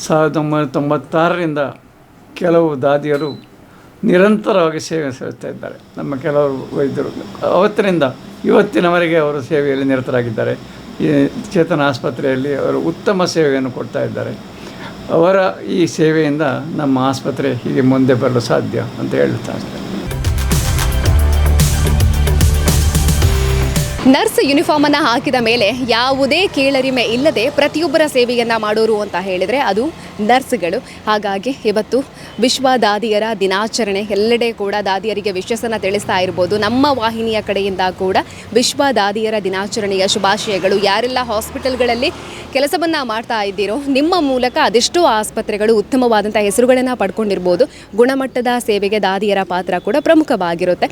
1996ರಿಂದ ಕೆಲವು ದಾದಿಯರು ನಿರಂತರವಾಗಿ ಸೇವೆ ಸಲ್ಲಿಸ್ತಾ ಇದ್ದಾರೆ. ನಮ್ಮ ಕೆಲವರು ವೈದ್ಯರು ಅವತ್ತಿನಿಂದ ಇವತ್ತಿನವರೆಗೆ ಅವರು ಸೇವೆಯಲ್ಲಿ ನಿರತರಾಗಿದ್ದಾರೆ. ಈ ಚೇತನ ಆಸ್ಪತ್ರೆಯಲ್ಲಿ ಅವರು ಉತ್ತಮ ಸೇವೆಯನ್ನು ಕೊಡ್ತಾ ಇದ್ದಾರೆ. ಅವರ ಈ ಸೇವೆಯಿಂದ ನಮ್ಮ ಆಸ್ಪತ್ರೆ ಹೀಗೆ ಮುಂದೆ ಬರಲು ಸಾಧ್ಯ ಅಂತ ಹೇಳ್ತಾ ಇದ್ದಾರೆ. ನರ್ಸ್ ಯೂನಿಫಾರ್ಮನ್ನು ಹಾಕಿದ ಮೇಲೆ ಯಾವುದೇ ಕೀಳರಿಮೆ ಇಲ್ಲದೆ ಪ್ರತಿಯೊಬ್ಬರ ಸೇವೆಯನ್ನು ಮಾಡೋರು ಅಂತ ಹೇಳಿದರೆ ಅದು ನರ್ಸ್ಗಳು. ಹಾಗಾಗಿ ಇವತ್ತು ವಿಶ್ವ ದಾದಿಯರ ದಿನಾಚರಣೆ, ಎಲ್ಲೆಡೆ ಕೂಡ ದಾದಿಯರಿಗೆ ವಿಶ್ವಾಸನ ತಿಳಿಸ್ತಾ ಇರ್ಬೋದು. ನಮ್ಮ ವಾಹಿನಿಯ ಕಡೆಯಿಂದ ಕೂಡ ವಿಶ್ವ ದಾದಿಯರ ದಿನಾಚರಣೆಯ ಶುಭಾಶಯಗಳು. ಯಾರೆಲ್ಲ ಹಾಸ್ಪಿಟಲ್ಗಳಲ್ಲಿ ಕೆಲಸವನ್ನು ಮಾಡ್ತಾ ಇದ್ದೀರೋ ನಿಮ್ಮ ಮೂಲಕ ಅದೆಷ್ಟೋ ಆಸ್ಪತ್ರೆಗಳು ಉತ್ತಮವಾದಂಥ ಹೆಸರುಗಳನ್ನು ಪಡ್ಕೊಂಡಿರ್ಬೋದು. ಗುಣಮಟ್ಟದ ಸೇವೆಗೆ ದಾದಿಯರ ಪಾತ್ರ ಕೂಡ ಪ್ರಮುಖವಾಗಿರುತ್ತೆ.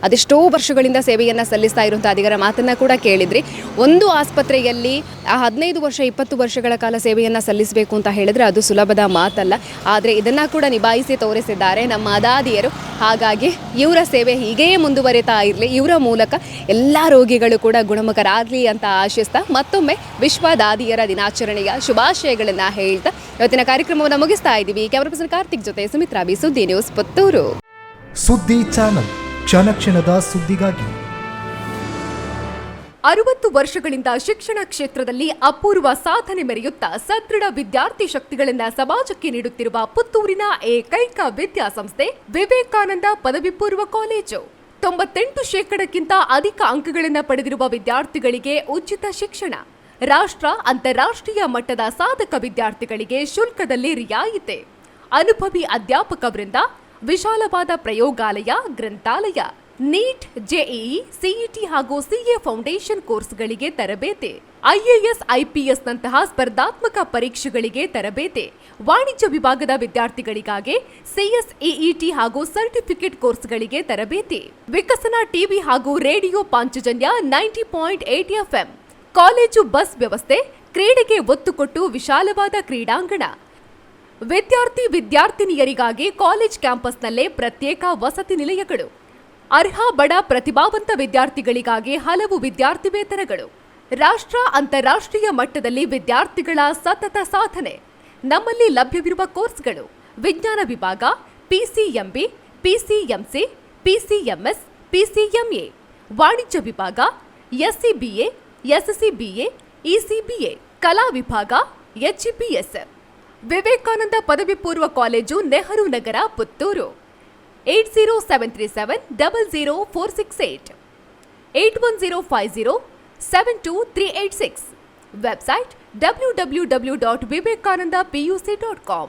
ಅದೆಷ್ಟೋ ವರ್ಷಗಳಿಂದ ಸೇವೆಯನ್ನು ಸಲ್ಲಿಸ್ತಾ ಇರುವಂಥ ದಾದಿಯರ ಮಾತನ್ನು ಕೂಡ ಕೇಳಿದ್ರಿ. ಒಂದು ಆಸ್ಪತ್ರೆಯಲ್ಲಿ 15 ವರ್ಷ 20 ವರ್ಷಗಳ ಕಾಲ ಸೇವೆಯನ್ನು ಸಲ್ಲಿಸಬೇಕು ಅಂತ ಹೇಳಿದರೆ ಅದು ಸುಲಭದ ಮಾತಲ್ಲ. ಆದರೆ ಇದನ್ನು ಕೂಡ ನಿಭಾಯಿಸಿ ತೋರಿಸಿದ್ದಾರೆ ನಮ್ಮ ದಾದಿಯರು. ಹಾಗಾಗಿ ಇವರ ಸೇವೆ ಹೀಗೇ ಮುಂದುವರಿತಾ ಇರಲಿ, ಇವರ ಮೂಲಕ ಎಲ್ಲ ರೋಗಿಗಳು ಕೂಡ ಗುಣಮುಖರಾಗಲಿ ಅಂತ ಆಶಿಸ್ತಾ ಮತ್ತೊಮ್ಮೆ ವಿಶ್ವ ದಾದಿಯರ ದಿನಾಚರಣೆಯ ಶುಭಾಶಯಗಳನ್ನು ಹೇಳ್ತಾ ಇವತ್ತಿನ ಕಾರ್ಯಕ್ರಮವನ್ನು ಮುಗಿಸ್ತಾ ಇದ್ದೀವಿ. ಕ್ಯಾಮರಾ ಪರ್ಸನ್ ಕಾರ್ತಿಕ್ ಜೊತೆ ಸುಮಿತ್ರಾ ಬಿ, ಸುದ್ದಿ ನ್ಯೂಸ್, ಪುತ್ತೂರು. ಸುದ್ದಿ ಚಾನಲ್, ಕ್ಷಣ ಕ್ಷಣದ ಸುದ್ದಿಗಾಗಿ. 60 ವರ್ಷಗಳಿಂದ ಶಿಕ್ಷಣ ಕ್ಷೇತ್ರದಲ್ಲಿ ಅಪೂರ್ವ ಸಾಧನೆ ಮೆರೆಯುತ್ತಾ ಸದೃಢ ವಿದ್ಯಾರ್ಥಿ ಶಕ್ತಿಗಳನ್ನು ಸಮಾಜಕ್ಕೆ ನೀಡುತ್ತಿರುವ ಪುತ್ತೂರಿನ ಏಕೈಕ ವಿದ್ಯಾಸಂಸ್ಥೆ ವಿವೇಕಾನಂದ ಪದವಿ ಪೂರ್ವ ಕಾಲೇಜು. 98% ಅಧಿಕ ಅಂಕಗಳನ್ನು ಪಡೆದಿರುವ ವಿದ್ಯಾರ್ಥಿಗಳಿಗೆ ಉಚಿತ ಶಿಕ್ಷಣ, ರಾಷ್ಟ್ರ ಅಂತಾರಾಷ್ಟ್ರೀಯ ಮಟ್ಟದ ಸಾಧಕ ವಿದ್ಯಾರ್ಥಿಗಳಿಗೆ ಶುಲ್ಕದಲ್ಲಿ ರಿಯಾಯಿತಿ, ಅನುಭವಿ ಅಧ್ಯಾಪಕ ವೃಂದ, ವಿಶಾಲವಾದ ಪ್ರಯೋಗಾಲಯ, ಗ್ರಂಥಾಲಯ, ನೀಟ್, ಜೆಇಇ, ಸಿಇಟಿ ಹಾಗೂ ಸಿಎ ಫೌಂಡೇಶನ್ ಕೋರ್ಸ್ಗಳಿಗೆ ತರಬೇತಿ, IAS, IPS ನಂತಹ ಸ್ಪರ್ಧಾತ್ಮಕ ಪರೀಕ್ಷೆಗಳಿಗೆ ತರಬೇತಿ, ವಾಣಿಜ್ಯ ವಿಭಾಗದ ವಿದ್ಯಾರ್ಥಿಗಳಿಗಾಗಿ CSEET ಹಾಗೂ ಸರ್ಟಿಫಿಕೇಟ್ ಕೋರ್ಸ್ಗಳಿಗೆ ತರಬೇತಿ, ವಿಕಸನ ಟಿವಿ ಹಾಗೂ radio Panchajanya 90.8 FM, college bus ವ್ಯವಸ್ಥೆ, ಕ್ರೀಡೆಗೆ ಒತ್ತು ಕೊಟ್ಟು ವಿಶಾಲವಾದ ಕ್ರೀಡಾಂಗಣ, ವಿದ್ಯಾರ್ಥಿನಿಯರಿಗಾಗಿ ಕಾಲೇಜ್ ಕ್ಯಾಂಪಸ್ನಲ್ಲೇ ಪ್ರತ್ಯೇಕ ವಸತಿ ನಿಲಯಗಳು, ಅರ್ಹ ಬಡ ಪ್ರತಿಭಾವಂತ ವಿದ್ಯಾರ್ಥಿಗಳಿಗಾಗಿ ಹಲವು ವಿದ್ಯಾರ್ಥಿ ವೇತನಗಳು, ರಾಷ್ಟ್ರ ಅಂತಾರಾಷ್ಟ್ರೀಯ ಮಟ್ಟದಲ್ಲಿ ವಿದ್ಯಾರ್ಥಿಗಳ ಸತತ ಸಾಧನೆ. ನಮ್ಮಲ್ಲಿ ಲಭ್ಯವಿರುವ ಕೋರ್ಸ್ಗಳು: ವಿಜ್ಞಾನ ವಿಭಾಗ, PCMB, PCMC, PCMS, PCMA, ವಾಣಿಜ್ಯ ವಿಭಾಗ, SCBA, SCBA, ECBA, ಕಲಾ ವಿಭಾಗ, HEPS. ವಿವೇಕಾನಂದ ಪದವಿ ಪೂರ್ವ college, Nehru Nagar, Puttur. 80737 00468 81050 72386. Website www.vivekanandapuc.com.